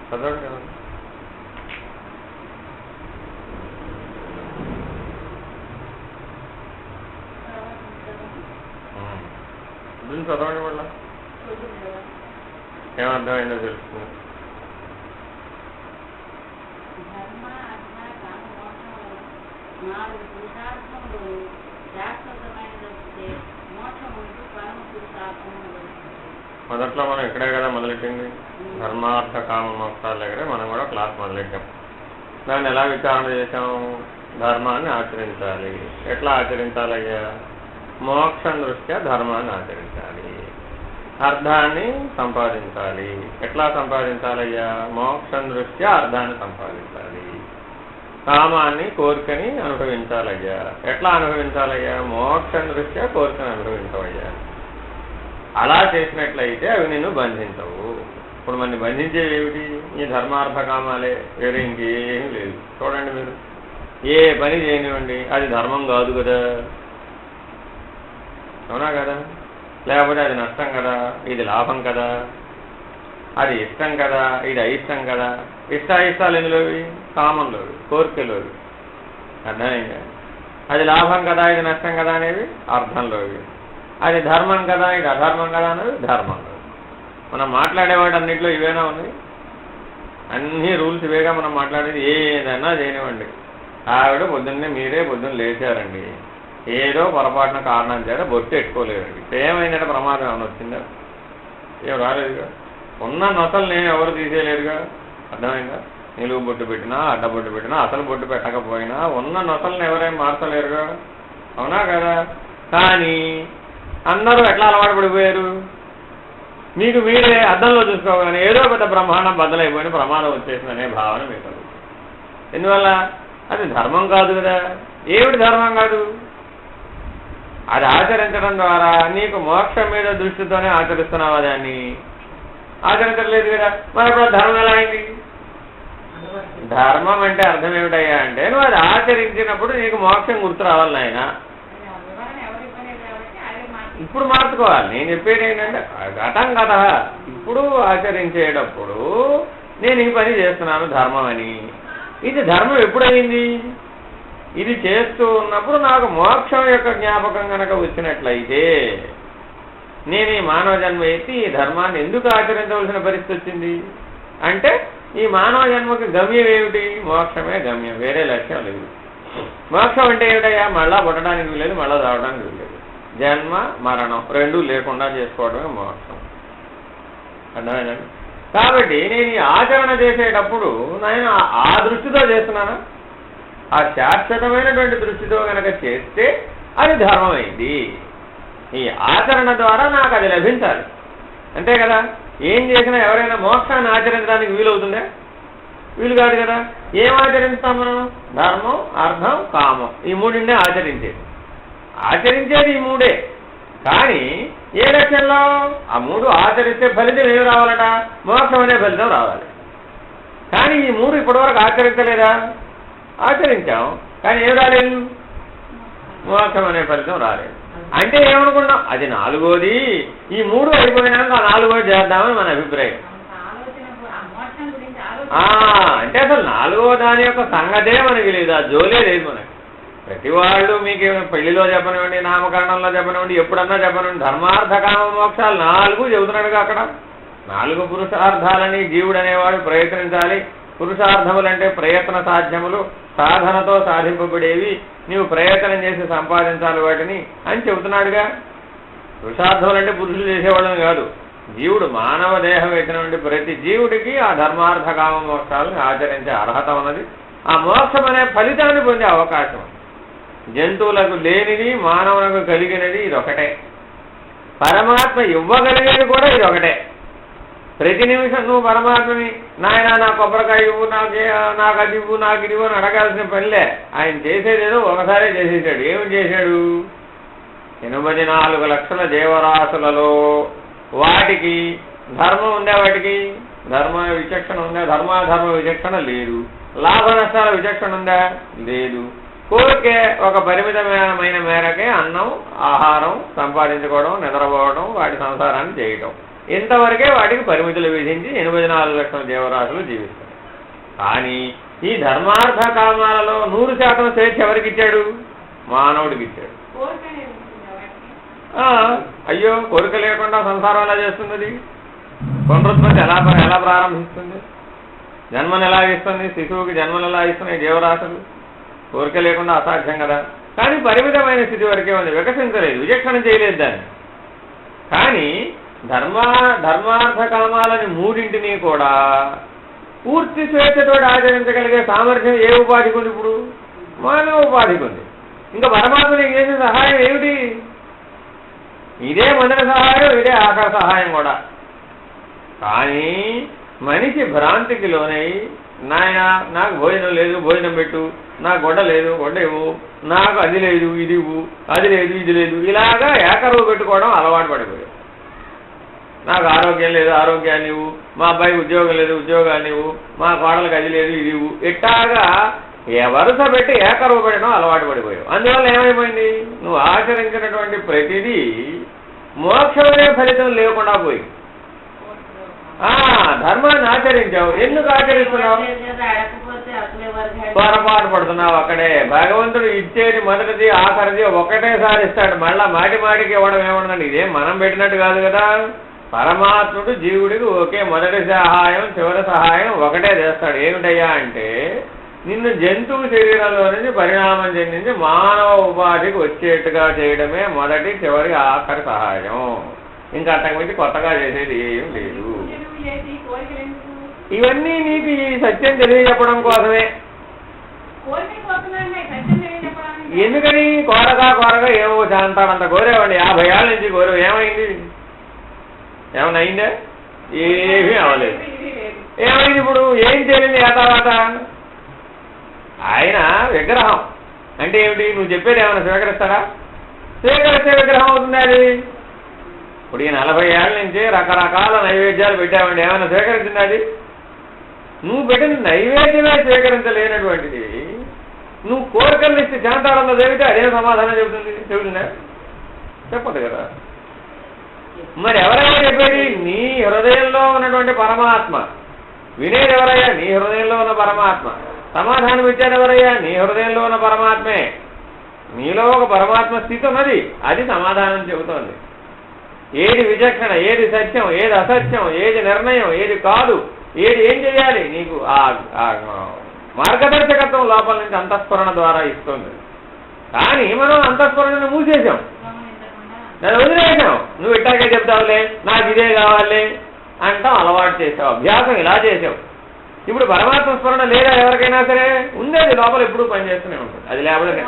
చదవండి కదా. చదవండి మళ్ళా ఏమర్థమైందో తెలుస్తుంది. మొదట్లో మనం ఇక్కడే కదా మొదలెట్టింది, ధర్మార్థ కామ మోక్షాల దగ్గరే మనం కూడా క్లాస్ మొదలెట్టాం. దాన్ని ఎలా విచారణ చేసాం? ధర్మాన్ని ఆచరించాలి. ఎట్లా ఆచరించాలయ్యా? మోక్షం దృష్ట్యా ధర్మాన్ని ఆచరించాలి. అర్థాన్ని సంపాదించాలి. ఎట్లా సంపాదించాలయ్యా? మోక్షం దృష్ట్యా అర్థాన్ని సంపాదించాలి. కామాన్ని కోరికని అనుభవించాలయ్యా. ఎట్లా అనుభవించాలయ్యా? మోక్షం దృష్ట్యా కోరికను అనుభవించవయ్యా. అలా చేసినట్లయితే అవి నిన్ను బంధించవు. ఇప్పుడు మన బంధించేవి ఏమిటి? ఈ ధర్మార్థ కామాలే, వేరే ఇంకేమీ లేదు. చూడండి, మీరు ఏ పని చేయనివ్వండి, అది ధర్మం కాదు కదా, అవునా కదా? లేకపోతే అది నష్టం కదా, ఇది లాభం కదా, అది ఇష్టం కదా, ఇది అయిష్టం కదా. ఇష్టాయిష్టాలు ఎందులోవి? కామంలోవి, కోరికలోవి. అర్థమైందా? అది లాభం కదా, ఇది నష్టం కదా అనేవి అర్థంలోవి. అది ధర్మం కదా, ఇది అధర్మం కదా అనేది ధర్మంలో. మనం మాట్లాడేవాడు అన్నింటిలో ఇవేనా ఉన్నాయి? అన్ని రూల్స్ ఇవేగా మనం మాట్లాడేది. ఏదైనా చేయనివ్వండి, ఆవిడ మీరే పొద్దున్న లేచారండి, ఏదో పొరపాటున కారణం చేత బొట్టు ఎట్టుకోలేదండి, ఏమైందంటే ప్రమాదం ఏమైనా వచ్చిందా? ఏం రాలేదుగా. ఉన్న నొసల్ని ఎవరు తీసేయలేరుగా. అర్థమైందా? నిలువు బొట్టు పెట్టినా, అడ్డబొట్టు పెట్టినా, అసలు బొట్టు పెట్టకపోయినా ఉన్న నొసల్ని ఎవరేం మార్చలేరుగా, అవునా కదా? కానీ అందరూ ఎట్లా అలవాటు పడిపోయారు? మీకు మీరే అద్దంలో చూసుకోగానే ఏదో పెద్ద బ్రహ్మాండం బద్దలైపోయిన ప్రమాదం వచ్చేసిందనే భావన మీకు. ఎందువల్ల అది ధర్మం కాదు కదా. ఏమిటి ధర్మం కాదు? అది ఆచరించడం ద్వారా నీకు మోక్షం మీద దృష్టితోనే ఆచరిస్తున్నావా? దాన్ని ఆచరించట్లేదు కదా, మరి ఇప్పుడు ధర్మం ఎలా అయింది? ధర్మం అంటే అర్థం ఏమిటయ్యా అంటే నువ్వు అది ఆచరించినప్పుడు నీకు మోక్షం గుర్తు రావాలి నాయన. ఇప్పుడు మార్చుకోవాలి. నేను చెప్పేది ఏంటంటే ఘటం కదా, ఇప్పుడు ఆచరించేటప్పుడు నేను ఈ పని చేస్తున్నాను ధర్మం అని. ఇది ధర్మం ఎప్పుడైంది? ఇది చేస్తూ ఉన్నప్పుడు నాకు మోక్షం యొక్క జ్ఞాపకం కనుక వచ్చినట్లయితే నేను ఈ మానవ జన్మ ఎత్తి ఈ ధర్మాన్ని ఎందుకు ఆచరించవలసిన పరిస్థితి వచ్చింది అంటే ఈ మానవ జన్మకి గమ్యం ఏమిటి? మోక్షమే గమ్యం, వేరే లక్ష్యం లేదు. మోక్షం అంటే ఏమిటయ్యా? మళ్ళా పుట్టడానికి వీలేదు, మళ్ళా రావడానికి వీలేదు. జన్మ మరణం రెండూ లేకుండా చేసుకోవడమే మోక్షం. అర్థమైందండి? కాబట్టి నేను ఈ ఆచరణ చేసేటప్పుడు నేను ఆ దృష్టితో చేస్తున్నానా? ఆ శాశ్వతమైనటువంటి దృష్టితో కనుక చేస్తే అది ధర్మమైంది. ఈ ఆచరణ ద్వారా నాకు అది లభించాలి, అంతే కదా. ఏం చేసినా ఎవరైనా మోక్షాన్ని ఆచరించడానికి వీలవుతుందా? వీలు కాదు కదా. ఏం ఆచరిస్తాం మనం? ధర్మం, అర్థం, కామం, ఈ మూడిండే ఆచరించేది ఈ మూడే. కానీ ఏ లక్ష్యంలో? ఆ మూడు ఆచరిస్తే ఫలితం ఏమి రావాలట? మోక్షం అనే ఫలితం రావాలి. కానీ ఈ మూడు ఇప్పటివరకు ఆచరించలేదా? ఆచరించాం, కానీ ఏం రాలేదు? మోక్షం అనే ఫలితం రాలేదు. అంటే ఏమనుకున్నాం? అది నాలుగోది. ఈ మూడు అయిపోయినాక ఆ నాలుగోది చేద్దామని మన అభిప్రాయం. అంటే అసలు నాలుగో దాని యొక్క సంగతే మనకి లేదు, ఆ జోలే లేదు మనకి. ప్రతి వాళ్ళు మీకు పెళ్లిలో చెప్పనివ్వండి, నామకరణంలో చెప్పనివ్వండి, ఎప్పుడన్నా చెప్పనివ్వండి, ధర్మార్థ కామ మోక్షాలు 4 చెబుతున్నాడుగా అక్కడ. 4 పురుషార్థాలని జీవుడు అనేవాడు ప్రయత్నించాలి. పురుషార్థములంటే ప్రయత్న సాధ్యములు, సాధనతో సాధింపబడేవి, నీవు ప్రయత్నం చేసి సంపాదించాలి వాటిని అని చెబుతున్నాడుగా. పురుషార్థములంటే పురుషులు చేసేవాళ్ళని కాదు, జీవుడు మానవ దేహం ఎత్తినటువంటి ప్రతి జీవుడికి ఆ ధర్మార్థ కామ మోక్షాలను ఆచరించే అర్హత ఉన్నది. ఆ మోక్షం అనే ఫలితాన్ని పొందే అవకాశం. జంతువులకు లేనిది మానవులకు కలిగినది ఇదొకటే. పరమాత్మ ఇవ్వగలిగేది కూడా ఇదొకటే. ప్రతి నిమిషం నువ్వు పరమాత్మని నాయన నా కొబ్బరికాయ ఇవ్వు, నాకు అది ఇవ్వు, నాకు ఇది ఇవ్వు అని అడగాల్సిన పనిలే. ఆయన చేసేదేదో ఒకసారే చేసేసాడు. ఏమి చేశాడు? 84 లక్షల జీవరాశులలో వాటికి ధర్మం ఉందా? వాటికి ధర్మ విచక్షణ ఉందా? ధర్మాధర్మ విచక్షణ లేదు. లాభ నష్టాల విచక్షణ ఉందా? లేదు. కోరికే ఒక పరిమితమైన మేరకే అన్నం, ఆహారం సంపాదించుకోవడం, నిద్రపోవడం, వాటి సంసారాన్ని చేయటం, ఇంతవరకే వాటికి పరిమితులు విధించి 84 లక్షల జీవరాశులు జీవిస్తాయి. కానీ ఈ ధర్మార్థ కామాలలో 100% స్వేచ్ఛ ఎవరికి ఇచ్చాడు? మానవుడికి ఇచ్చాడు. అయ్యో, కోరిక లేకుండా సంసారం ఎలా చేస్తున్నది? పునరుత్పత్తి ఎలా ప్రారంభిస్తుంది? జన్మను ఎలా ఇస్తుంది? శిశువుకి జన్మను ఎలా ఇస్తున్నాయి జీవరాశులు? కోరిక లేకుండా అసాధ్యం కదా. కానీ పరిమితమైన స్థితి వరకే ఉంది, వికసించలేదు, విచక్షణ చేయలేదు దాన్ని. కానీ ధర్మార్థ కామాలని మూడింటిని కూడా పూర్తి స్వేచ్ఛతో ఆచరించగలిగే సామర్థ్యం ఏ ఉపాధికి ఉంది? ఇప్పుడు మానవ ఉపాధికి ఉంది. ఇంకా పరమాత్మ నీకు చేసే సహాయం ఏమిటి? ఇదే మొదటి సహాయం, ఇదే ఆఖరి సహాయం కూడా. కానీ మనిషి భ్రాంతికి లోనై నాయన నాకు భోజనం లేదు, భోజనం పెట్టు, నాకు గొడ్డ లేదు, గొడ్డ ఇవ్వు, నాకు అది లేదు, ఇది ఇవ్వు, అది లేదు, ఇది లేదు, ఇలాగా ఏకరువు పెట్టుకోవడం అలవాటు పడిపోయావు. నాకు ఆరోగ్యం లేదు, ఆరోగ్యాన్ని ఇవ్వు, మా అబ్బాయికి ఉద్యోగం లేదు, ఉద్యోగాన్ని ఇవ్వు, మా కోడలకు అది లేదు, ఇది ఇవ్వు, ఇట్టాగా వరుస పెట్టి ఏకరువు పెట్టడం అలవాటు పడిపోయావు. అందువల్ల ఏమైపోయింది? నువ్వు ఆచరించినటువంటి ప్రతిదీ మోక్షమనే ఫలితం లేకుండా పోయి ధర్మాన్ని ఆచరించావు. ఎందుకు ఆచరిస్తున్నావు? పొరపాటు పడుతున్నావు అక్కడే. భగవంతుడు ఇచ్చేది మొదటిది ఆఖరిది ఒకటేసారి ఇస్తాడు. మళ్ళా మాటికి ఇవ్వడం ఏమన్నది? ఇదేం మనం పెట్టినట్టు కాదు కదా. పరమాత్ముడు జీవుడికి ఒకే మొదటి సహాయం, చివరి సహాయం ఒకటే చేస్తాడు. ఏమిటయ్యా అంటే నిన్ను జంతువు శరీరంలో నుంచి పరిణామం చెందించి మానవ ఉపాధికి వచ్చేట్టుగా చేయడమే మొదటి, చివరి, ఆఖరి సహాయం. ఇంకా అంతకుమించి కొత్తగా చేసేది ఏం లేదు. ఇవన్నీ నీకు ఈ సత్యం తెలియజెప్పడం కోసమే. ఎందుకని? కోరగా ఏమో శాంతాడంత కోరేవండి, 50 ఏళ్ళ నుంచి కోరేవు. ఏమైంది? ఏమన్నా అయిందే? ఏమీ అవ్వలేదు. ఏమైంది? ఇప్పుడు ఏం తెలియదు. ఆ తర్వాత ఆయన విగ్రహం అంటే ఏమిటి? నువ్వు చెప్పేది ఏమైనా స్వీకరిస్తాడా? స్వీకరిస్తే విగ్రహం అవుతుంది అది. ఇప్పుడు ఈ 40 ఏళ్ళ నుంచి రకరకాల నైవేద్యాలు పెట్టామండి, ఏమైనా స్వీకరించింది అది? నువ్వు పెట్టిన నైవేద్యమే స్వీకరించలేనటువంటిది నువ్వు కోరికలు ఇస్తే జనతాళంలో జరిగితే అదేం సమాధానం చెబుతుందా? చెప్పదు కదా. మరి ఎవరైనా చెప్పేది? నీ హృదయంలో ఉన్నటువంటి పరమాత్మ. వినేది ఎవరయ్యా? నీ హృదయంలో ఉన్న పరమాత్మ. సమాధానం ఇచ్చేది ఎవరయ్యా? నీ హృదయంలో ఉన్న పరమాత్మే. నీలో ఒక పరమాత్మ స్థితి ఉన్నది, అది సమాధానం చెబుతోంది. ఏది విచక్షణ, ఏది సత్యం, ఏది అసత్యం, ఏది నిర్ణయం, ఏది కాదు, ఏది ఏం చేయాలి, నీకు ఆ మార్గదర్శకత్వం లోపల నుంచి అంతఃస్ఫురణ ద్వారా ఇస్తుంది. కానీ మనం అంతఃస్ఫురణను మూసేసాం, నన్ను వదిలేసాం. నువ్వు ఇట్టాగే చెప్తావులే, నాకు ఇదే కావాలి అంటాం, అలవాటు చేసావు, అభ్యాసం ఇలా చేసావు. ఇప్పుడు పరమాత్మ స్మరణ లేదా ఎవరికైనా సరే ఉండేది లోపల ఎప్పుడూ పనిచేస్తూనే ఉంటుంది. అది లేకపోతే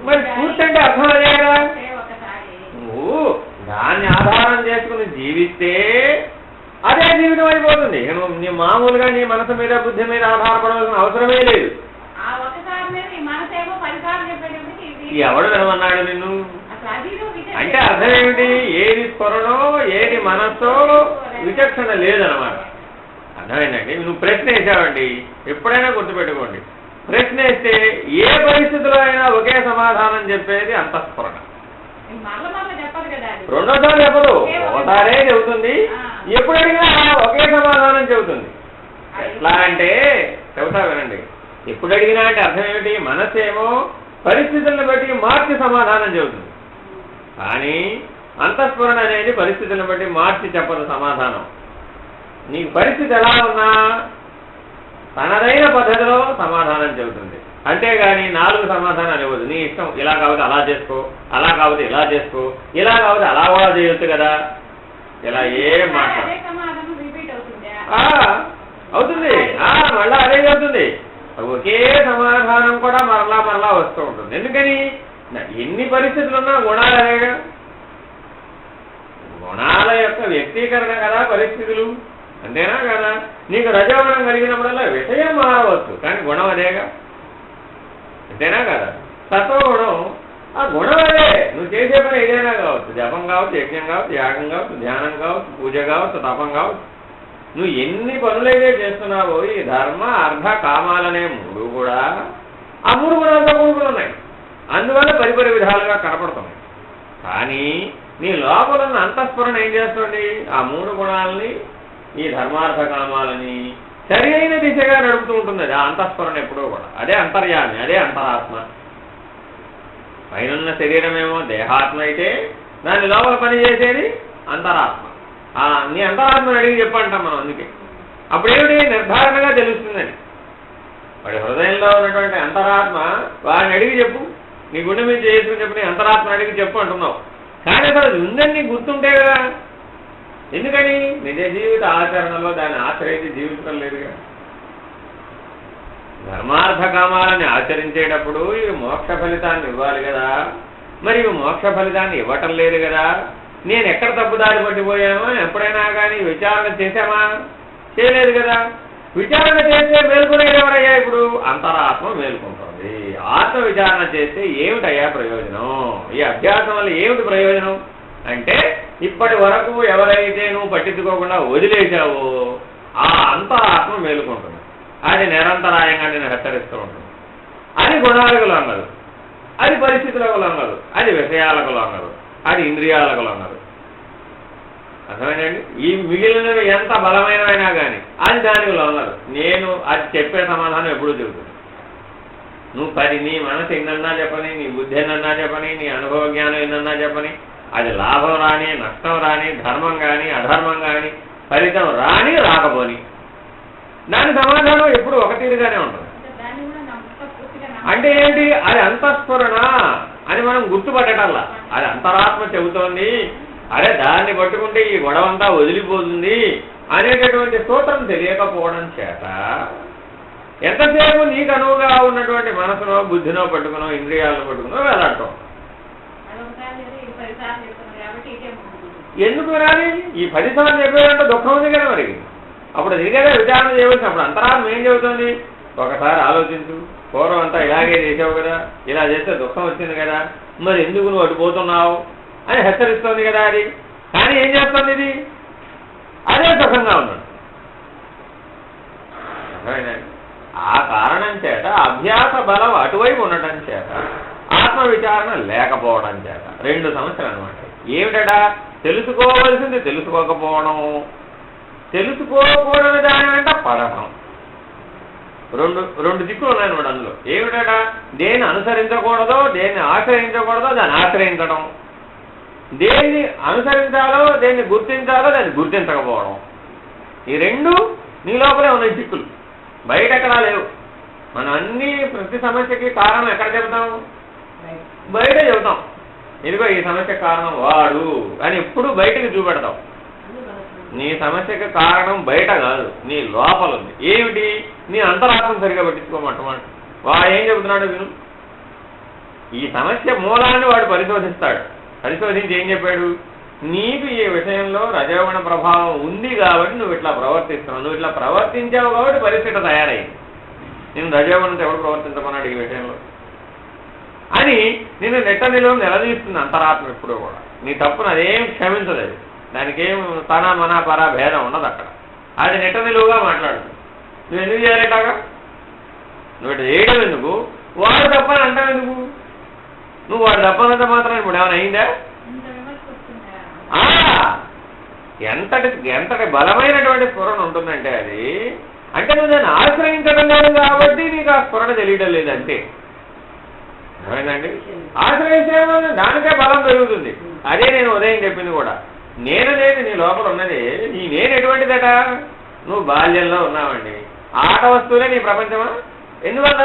మరి పూర్తి అంటే అర్థం అదే కదా. నువ్వు దాన్ని ఆధారం చేసుకుని జీవిస్తే అదే జీవితం అయిపోతుంది. నీ మామూలుగా నీ మనసు మీద బుద్ధి మీద ఆధారపడవలసిన అవసరమే లేదు. ఎవడు వినమన్నాడు నిన్ను? అంటే అర్థం ఏమిటి? ఏది స్మరణో ఏది మనస్సో విచక్షణ లేదనమాట. అర్థమైందండి. నువ్వు ప్రశ్న వేసావండి, ఎప్పుడైనా గుర్తుపెట్టుకోండి, ప్రశ్న వేస్తే ఏ పరిస్థితిలో అయినా ఒకే సమాధానం చెప్పేది అంతఃస్ఫురణ. రెండోసారి చెప్పదు, ఒకసారే చెబుతుంది. ఎప్పుడు అడిగినా ఒకే సమాధానం చెబుతుంది. ఎట్లా అంటే చెబుతా వినండి. ఎప్పుడు అడిగినా అంటే అర్థం ఏమిటి? మనసేమో పరిస్థితులను బట్టి మార్చి సమాధానం చెబుతుంది, కానీ అంతఃస్ఫురణ అనేది పరిస్థితులను బట్టి మార్చి చెప్పదు సమాధానం. నీకు పరిస్థితి ఎలా ఉన్నా తనదైన పద్ధతిలో సమాధానం చెబుతుంది, అంతేగాని 4 సమాధానాలు ఇవ్వదు. నీ ఇష్టం, ఇలా కాకపోతే అలా చేసుకో, అలా కాకపోతే ఇలా చేసుకో, ఇలా కాకపోతే అలా కూడా చేయొచ్చు కదా, ఇలా ఏం మాట్లాడు అవుతుంది. మళ్ళా అదే చెబుతుంది. ఒకే సమాధానం కూడా మరలా మరలా వస్తూ ఉంటుంది. ఎందుకని? ఎన్ని పరిస్థితులున్నా గుణాలు అనేగా, గుణాల యొక్క వ్యక్తీకరణ కదా పరిస్థితులు, అంతేనా కదా. నీకు రజోగుణం కలిగినప్పుడల్లా విషయం మారవచ్చు, కానీ గుణం అదేగా, అంతేనా కదా. సత్వగుణం ఆ గుణం అదే. నువ్వు చేసే పని ఏదైనా కావచ్చు, జపం కావచ్చు, యజ్ఞం కావచ్చు, యాగం కావచ్చు, ధ్యానం కావచ్చు, పూజ కావచ్చు, తపం కావచ్చు. నువ్వు ఎన్ని పనులైతే చేస్తున్నావో ఈ ధర్మ అర్థ కామాలనే 3 కూడా ఆ 3 గుణాలతో కూడుకుని ఉన్నాయి. అందువల్ల పరిపరి విధాలుగా కనపడుతున్నాయి. కానీ నీ లోపల ఉన్న అంతఃస్ఫురణ ఏం చేస్తుంది? ఆ 3 గుణాలని, ఈ ధర్మార్థ కామాలని సరి అయిన దిశగా నడుపుతూ ఉంటుంది. ఆ అంతఃస్ఫురణ ఎప్పుడూ కూడా అదే అంతర్యామి, అదే అంతరాత్మ. పైన శరీరమేమో దేహాత్మ అయితే దాని లోపల పనిచేసేది అంతరాత్మ. నీ అంతరాత్మను అడిగి చెప్పంటాం మనం. అందుకే అప్పుడేమిటి నిర్ధారణగా తెలుస్తుందని. వాడి హృదయంలో ఉన్నటువంటి అంతరాత్మ వాడిని అడిగి చెప్పు, నీ గుండె మీద చేసుకుని చెప్పు, నీ అంతరాత్మను అడిగి చెప్పు అంటున్నావు. కానీ అసలు అది ఉందని నీకు గుర్తుంటే కదా. ఎందుకని? నిజ జీవిత ఆచరణలో దాన్ని ఆశ్రయించి జీవించడం లేదుగా. ధర్మార్థ కామాలని ఆచరించేటప్పుడు ఇవి మోక్ష ఫలితాన్ని ఇవ్వాలి కదా. మరి ఇవి మోక్ష ఫలితాన్ని ఇవ్వటం లేదు కదా. నేను ఎక్కడ తప్పుదారి పట్టిపోయామో ఎప్పుడైనా కానీ విచారణ చేశామా? చేయలేదు కదా. విచారణ చేస్తే మేల్కొనేది ఎవరయ్యా? ఇప్పుడు అంతరాత్మ మేల్కొంటుంది. ఆత్మ విచారణ చేస్తే ఏమిటయ్యా ప్రయోజనం? ఈ అభ్యాసం వల్ల ఏమిటి ప్రయోజనం అంటే, ఇప్పటి వరకు ఎవరైతే నువ్వు పట్టించుకోకుండా వదిలేశావో ఆ అంతరాత్మ మేలుకుంటుంది. అది నిరంతరాయంగా నేను హెచ్చరిస్తూ ఉంటుంది. అది గుణాలకు లొంగదు, అది పరిస్థితులకు లొంగదు, అది విషయాలకు లొంగదు, అది ఇంద్రియాలకు లొంగదు. అర్థమైందండి? ఈ మిగిలినవి ఎంత బలమైనవైనా కానీ అది దానికి లొంగదు. నేను అది చెప్పే సమాధానం ఎప్పుడూ చెబుతుంది. నువ్వు నీ మనసు ఎన్నన్నా చెప్పని, నీ బుద్ధి ఎన్నన్నా చెప్పని, నీ అనుభవ జ్ఞానం ఎన్నన్నా చెప్పని, అది లాభం రాని, నష్టం రాని, ధర్మం కానీ అధర్మం కానీ, ఫలితం రాని రాకపోని, దాని సమాధానం ఎప్పుడు ఒక తీరుగానే ఉంటుంది. అంటే ఏంటి? అది అంతఃస్ఫురణ అని మనం గుర్తుపట్టటల్లా. అది అంతరాత్మ చెబుతోంది, అరే దాన్ని పట్టుకుంటే ఈ గొడవంతా వదిలిపోతుంది అనేటటువంటి సూత్రం తెలియకపోవడం చేత ఎంతసేపు నీకు అనువుగా ఉన్నటువంటి మనసునో బుద్ధినో పట్టుకునో ఇంద్రియాలను పట్టుకునో వెళ్ళటం. ఎందుకు వినాలి? ఈ 10 సార్లు చెప్పేదంటే దుఃఖం ఉంది కదా. మరి అప్పుడు అది కదా విచారణ చేయవలసి. అప్పుడు అంతరాత్మ ఏం చెబుతుంది? ఒకసారి ఆలోచించు. పూర్వం అంతా ఇలాగే చేసావు కదా, ఇలా చేస్తే దుఃఖం వచ్చింది కదా, మరి ఎందుకు నువ్వు అటు పోతున్నావు అని హెచ్చరిస్తోంది కదా అది. కానీ ఏం చేస్తుంది ఇది? అదే సుఖంగా ఉన్నాడు. ఆ కారణం చేత అభ్యాస బలం అటువైపు ఉండటం చేత, ఆత్మ విచారణ లేకపోవడం చేత 2 సమస్యలు అనమాట. ఏమిటా? తెలుసుకోవలసింది తెలుసుకోకపోవడం, తెలుసుకోకూడని దాని వెంట పడటం. రెండు దిక్కులు ఉన్నాయన్నమాట అందులో. ఏమిటా? దేన్ని అనుసరించకూడదో, దేన్ని ఆశ్రయించకూడదో దాన్ని ఆశ్రయించడం, దేన్ని అనుసరించాలో, దేన్ని గుర్తించాలో దాన్ని గుర్తించకపోవడం. ఈ 2 నీ లోపలే ఉన్నాయి దిక్కులు, బయట ఎక్కడా లేవు. మనం అన్ని ప్రతి సమస్యకి కారణం ఎక్కడ చెబుతాం? బయట చెబుతాం. ఇదిగో ఈ సమస్యకు కారణం వాడు అని ఎప్పుడు బయటకు చూపెడతాం. నీ సమస్యకు కారణం బయట కాదు, నీ లోపల ఉంది. ఏమిటి? నీ అంతరాత్మను సరిగా పట్టించుకోమంటమాట. వాడు ఏం చెబుతున్నాడు విను. ఈ సమస్య మూలాన్ని వాడు పరిశోధిస్తాడు. పరిశోధించి ఏం చెప్పాడు? నీకు ఈ విషయంలో రజోగుణ ప్రభావం ఉంది కాబట్టి నువ్వు ఇట్లా ప్రవర్తిస్తున్నావు, నువ్వు ఇట్లా ప్రవర్తించావు కాబట్టి పరిస్థితి తయారైంది. నేను రజోగుణంతో ఎవరు ప్రవర్తించమన్నాడు ఈ విషయంలో అని నిన్ను నిలువ నిలదీస్తుంది అంతరాత్మ ఎప్పుడూ కూడా. నీ తప్పును అదేం క్షమించదు. అది దానికేం తన మన పర భేదం ఉండదు అక్కడ. అది నిలువుగా మాట్లాడుతుంది. నువ్వు ఎందుకు చేయాలటాగా? నువ్వు ఇటు చేయడం ఎందుకు? వాడు తప్పని అంటావు ఎందుకు? నువ్వు వాడు తప్పనంత మాత్రం ఇప్పుడు ఏమైనా అయిందా? ఎంతటి బలమైనటువంటి స్ఫురణ ఉంటుందంటే అది, అంటే నువ్వు దాన్ని ఆశ్రయించడం లేదు కాబట్టి నీకు ఆ స్ఫురణ తెలియడం లేదంటే. అర్థమైందండి? ఆశ్రయించేమో దానికే బలం పెరుగుతుంది. అదే నేను ఉదయం చెప్పింది కూడా. నేననేది నీ లోపల ఉన్నది. నీ నేను ఎటువంటిదట? నువ్వు బాల్యంలో ఉన్నావండి. ఆట వస్తువులే నీ ప్రపంచమా? ఎందువల్ల?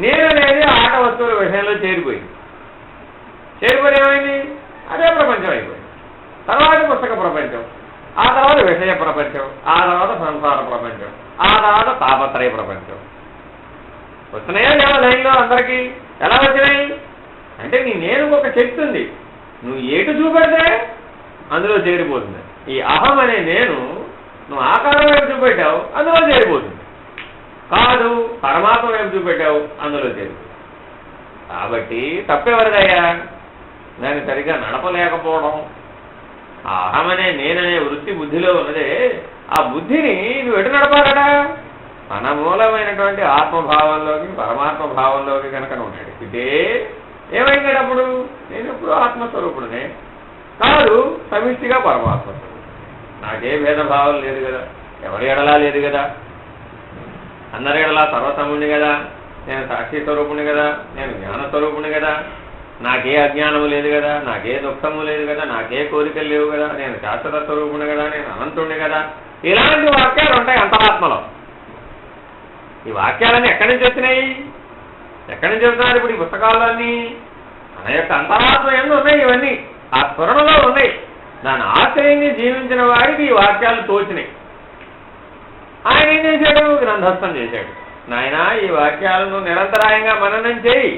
నేననేది ఆట వస్తువుల విషయంలో చేరిపోయి ఏమైంది? అదే ప్రపంచం అయిపోయింది. తర్వాత పుస్తక ప్రపంచం, ఆ తర్వాత విషయ ప్రపంచం, ఆ తర్వాత సంసార ప్రపంచం, ఆ తర్వాత తాపత్రయ ప్రపంచం. వస్తున్నాయా లేవా లైన్లో అందరికీ? ఎలా వచ్చినాయి అంటే నీ నేను ఒక శక్తి ఉంది. నువ్వు ఏటు చూపెడితే అందులో చేరిపోతుంది. ఈ అహం అనే నేను నువ్వు ఆకారం వైపు చూపెట్టావు, అందులో చేరిపోతుంది. కాదు పరమాత్మ వైపు చూపెట్టావు, అందులో చేరిపోతుంది. కాబట్టి తప్పెవరిదయ్యా? దాన్ని సరిగ్గా నడపలేకపోవడం. ఆ అహమనే నేననే వృత్తి బుద్ధిలో ఉన్నదే, ఆ బుద్ధిని నువ్వు ఎటు నడపాలడా? తన మూలమైనటువంటి ఆత్మభావంలోకి, పరమాత్మ భావంలోకి కనుక నువ్వు నడిపితే ఏమైంది అప్పుడు? నేను ఎప్పుడు ఆత్మస్వరూపుడునే, కాదు సమిష్టిగా పరమాత్మ స్వరూపుడు. నాకే భేదభావం లేదు కదా, ఎవరి ఎడలా లేదు కదా, అందరి ఎడలా సర్వసముని కదా, నేను సాక్షి స్వరూపుని కదా, నేను జ్ఞానస్వరూపుని కదా, నాకే అజ్ఞానము లేదు కదా, నాకే దుఃఖము లేదు కదా, నాకే కోరికలు లేవు కదా, నేను శాశ్వత స్వరూపుని కదా, నేను అనంతుణ్ణి కదా. ఇలాంటి వాక్యాలు ఉంటాయి అంతరాత్మలో. ఈ వాక్యాలన్నీ ఎక్కడి నుంచి వచ్చినాయి? ఎక్కడి నుంచి చెబుతున్నారు ఇప్పుడు ఈ పుస్తకాలన్నీ? మన యొక్క అంతరాత్మ ఎందు ఉన్నాయి ఇవన్నీ, ఆ స్ఫురణలో ఉన్నాయి. దాని ఆశ్రయాన్ని జీవించిన వాడికి ఈ వాక్యాలు తోచినాయి. ఆయన ఏం చేశాడు? గ్రంథస్థం చేశాడు. నాయన ఈ వాక్యాలను నిరంతరాయంగా మననం చేయి.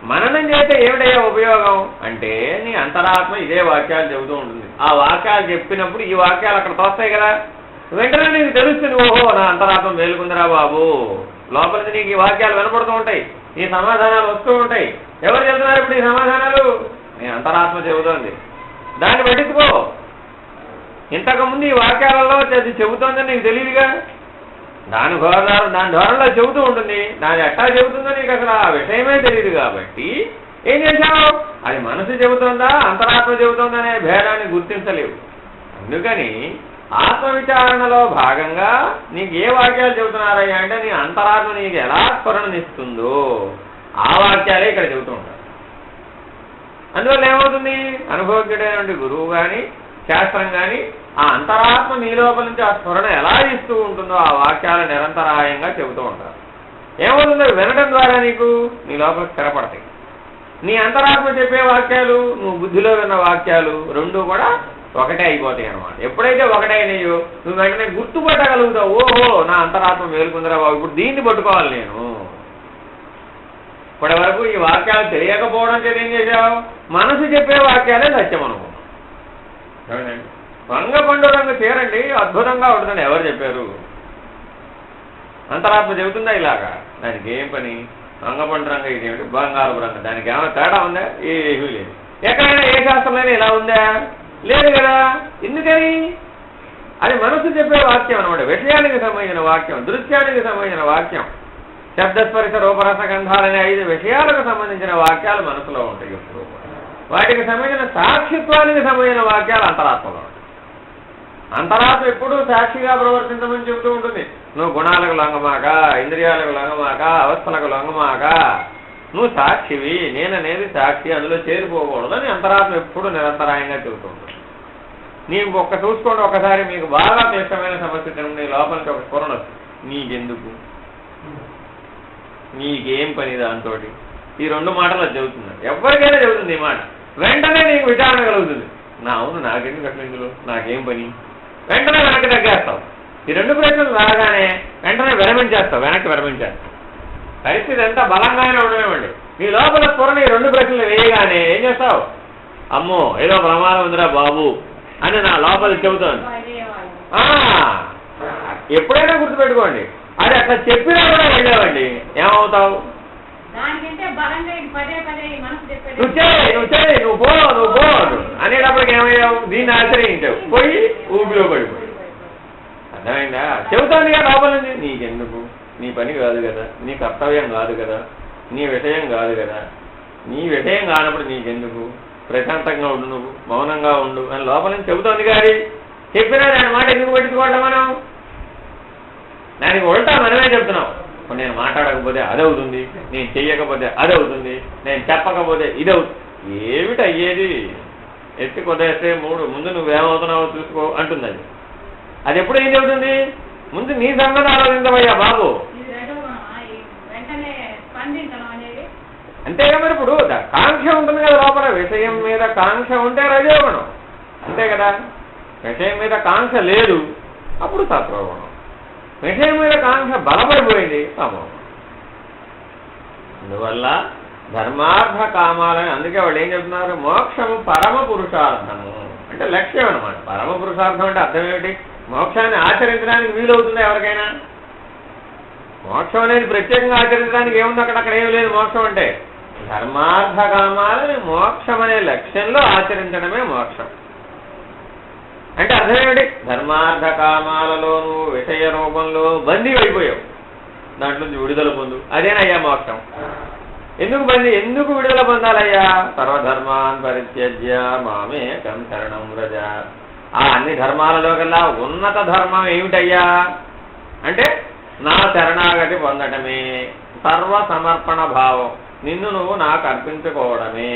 మననం చేస్తే ఏమిటయ్యా ఉపయోగం అంటే, నీ అంతరాత్మ ఇదే వాక్యాలు చెబుతూ ఉంటుంది. ఆ వాక్యాలు చెప్పినప్పుడు ఈ వాక్యాలు అక్కడ తోస్తాయి కదా, వెంటనే నీకు తెలుస్తుంది, ఓహో నా అంతరాత్మ మేలుకుందిరా బాబు. లోపలికి నీకు ఈ వాక్యాలు వినపడుతూ ఉంటాయి, ఈ సమాధానాలు వస్తూ ఉంటాయి. ఎవరు చెబుతున్నారు ఇప్పుడు ఈ సమాధానాలు? నీ అంతరాత్మ చెబుతోంది. దాన్ని పట్టించుకో. ఇంతకుముందు ఈ వాక్యాలలో అది చెబుతోందని నీకు తెలియదుగా. దాని ధోరణిలో చెబుతూ ఉంటుంది. దాని ఎట్టా చెబుతుందో నీకు అసలు ఆ విషయమే తెలియదు. కాబట్టి ఏం చేశావు? అది మనసు చెబుతోందా అంతరాత్మ చెబుతోందా అనే భేదాన్ని గుర్తించలేవు. అందుకని ఆత్మవిచారణలో భాగంగా నీకు ఏ వాక్యాలు చెబుతున్నారయ్యా అంటే, నీ అంతరాత్మ నీకు ఎలా స్ఫురణనిస్తుందో ఆ వాక్యాలే ఇక్కడ చెబుతూ ఉంటారు. అందువల్ల ఏమవుతుంది? అనుభవజ్ఞుడైనటువంటి గురువు కానీ శాస్త్రం కానీ ఆ అంతరాత్మ నీ లోపల నుంచి ఆ స్ఫురణ ఎలా ఇస్తూ ఉంటుందో ఆ వాక్యాలు నిరంతరాయంగా చెబుతూ ఉంటారు. ఏమవుతుందో వినడం ద్వారా నీకు నీ లోపల స్థిరపడతాయి. నీ అంతరాత్మ చెప్పే వాక్యాలు, నువ్వు బుద్ధిలో విన్న వాక్యాలు రెండూ కూడా ఒకటే అయిపోతాయి అన్నమాట. ఎప్పుడైతే ఒకటే అయినాయో నువ్వు వెంటనే గుర్తుపట్టగలుగుతావు, ఓహో నా అంతరాత్మ మేలుకుందిరా బాబు, ఇప్పుడు దీన్ని పట్టుకోవాలి నేను. ఇప్పటి వరకు ఈ వాక్యాలు తెలియకపోవడం చేత ఏం చేశావు? మనసు చెప్పే వాక్యాలే సత్యం అనుకున్నావు. వంగ పండు రంగు చీరండి అద్భుతంగా ఉంటుందండి, ఎవరు చెప్పారు? అంతరాత్మ చెబుతుందా ఇలాగా? దానికి ఏం పని? అంగపండు రంగ ఇదేమిటి బంగారు రంగ, దానికి ఏమైనా తేడా ఉందా? ఏమీ లేదు. ఎక్కడైనా ఏ శాస్త్రంలోనే ఇలా ఉందా? లేదు కదా. ఎందుకని? అది మనసు చెప్పే వాక్యం అనమాట, విషయానికి సంబంధించిన వాక్యం, దృశ్యానికి సంబంధించిన వాక్యం. శబ్దస్పర్శ రూపరస గంధాలనే 5 విషయాలకు సంబంధించిన వాక్యాలు మనసులో ఉంటాయి ఎప్పుడు. వాటికి సంబంధించిన సాక్షిత్వానికి సంబంధించిన వాక్యాలు అంతరాత్మలో ఉంటాయి. అంతరాత్మ ఎప్పుడూ సాక్షిగా ప్రవర్తించమని చెబుతూ ఉంటుంది. నువ్వు గుణాలకు లొంగమాక, ఇంద్రియాలకు లొంగమాక, అవస్థలకు లొంగమాక, నువ్వు సాక్షివి, నేననేది సాక్షి, అందులో చేరిపోకూడదని అంతరాత్మ ఎప్పుడు నిరంతరాయంగా చెబుతూ ఉంటుంది. నీకు చూసుకోండి ఒకసారి, మీకు బాగా క్లిష్టమైన సమస్య నీ లోపల నుంచి ఒక స్ఫురణ వస్తుంది, నీకెందుకు, నీకేం పని దాంతో, ఈ 2 మాటలు అది చెబుతున్నాడు. ఎవరికైనా చెబుతుంది ఈ మాట. వెంటనే నీకు విచారణ కలుగుతుంది. అవును నాకెందుకు అట్లా, ఇందులో నాకేం పని, వెంటనే వెనక్కి తగ్గేస్తావు. ఈ 2 ప్రశ్నలు రాగానే వెంటనే వెనక్కి విరమించేస్తావు. పరిస్థితి ఎంత బలంగానే ఉండనివ్వండి, నీ లోపల స్ఫురణ ఈ 2 ప్రశ్నలు వేయగానే ఏం చేస్తావు? అమ్మో ఏదో ప్రమాదం ఉందిరా బాబు అని నా లోపల చెబుతోంది. ఎప్పుడైనా గుర్తుపెట్టుకోండి, అది అట్లా చెప్పినా కూడా వెళ్ళావండి, ఏమవుతావు? నువ్వు పో అనేటప్పటికి ఏమయ్యావు? దీన్ని ఆశ్రయించావు, పోయి ఊపిలో పడిపోయి. అర్థమైందా? చెబుతాను కదా లోపల నుంచి, నీకెందుకు, నీ పని కాదు కదా, నీ కర్తవ్యం కాదు కదా, నీ విషయం కాదు కదా, నీ విషయం కానప్పుడు నీకెందుకు, ప్రశాంతంగా ఉండు, నువ్వు మౌనంగా ఉండు అని లోపల నుంచి చెబుతోంది. కానీ చెప్పినా దాని మాట ఎందుకు పెట్టుకోవడం మనం? దానికి ఉల్టా మనమే చెప్తున్నాం. ఇప్పుడు నేను మాట్లాడకపోతే అదవుతుంది, నేను చెయ్యకపోతే అదవుతుంది, నేను చెప్పకపోతే ఇదవుతుంది. ఏమిటి అయ్యేది? ఎత్తి కొద్దేస్తే ముందు నువ్వేమవుతున్నావో చూసుకో అంటుంది. అది ఎప్పుడు ఏం చెబుతుంది? ముందు నీ సంగతి ఆలోచించవయ్యా బాబు. అంతేగా. మరి ఇప్పుడు కాంక్ష ఉంటుంది కదా లోపల, విషయం మీద కాంక్ష ఉంటే రజోగుణం, అంతే కదా. విషయం మీద కాంక్ష లేదు, అప్పుడు సత్వగుణం. విషయం మీద కాంక్ష బలపడిపోయింది, తమోగుణం. అందువల్ల ధర్మార్థ కామాలని, అందుకే వాళ్ళు ఏం చెప్తున్నారు? మోక్షము పరమ పురుషార్థము అంటే లక్ష్యం అనమాట. పరమ పురుషార్థం అంటే అర్థం ఏమిటి? మోక్షాన్ని ఆచరించడానికి వీలవుతుందా ఎవరికైనా? మోక్షం అనేది ప్రత్యేకంగా ఆచరించడానికి ఏముంది? అక్కడ ఏమి లేదు. మోక్షం అంటే ధర్మార్థ కామాలని మోక్షం అనే లక్ష్యంలో ఆచరించడమే మోక్షం. అంటే అర్థం ఏమిటి? ధర్మార్థ కామాలలో నువ్వు విషయ రూపంలో బందీ అయిపోయావు, దాంట్లో నుంచి విడుదల పొందు, అదేనయ్యా మోక్షం. ఎందుకు విడుదల పొందాలయ్యా? సర్వధర్మాన్ పరిత్యజ్య మామేకం శరణం వ్రజ. ఆ అన్ని ధర్మాలలో కల్లా ఉన్నత ధర్మం ఏమిటయ్యా అంటే నా శరణాగతి పొందటమే, సర్వ సమర్పణ భావం, నిన్ను నువ్వు నాకు అర్పించుకోవడమే.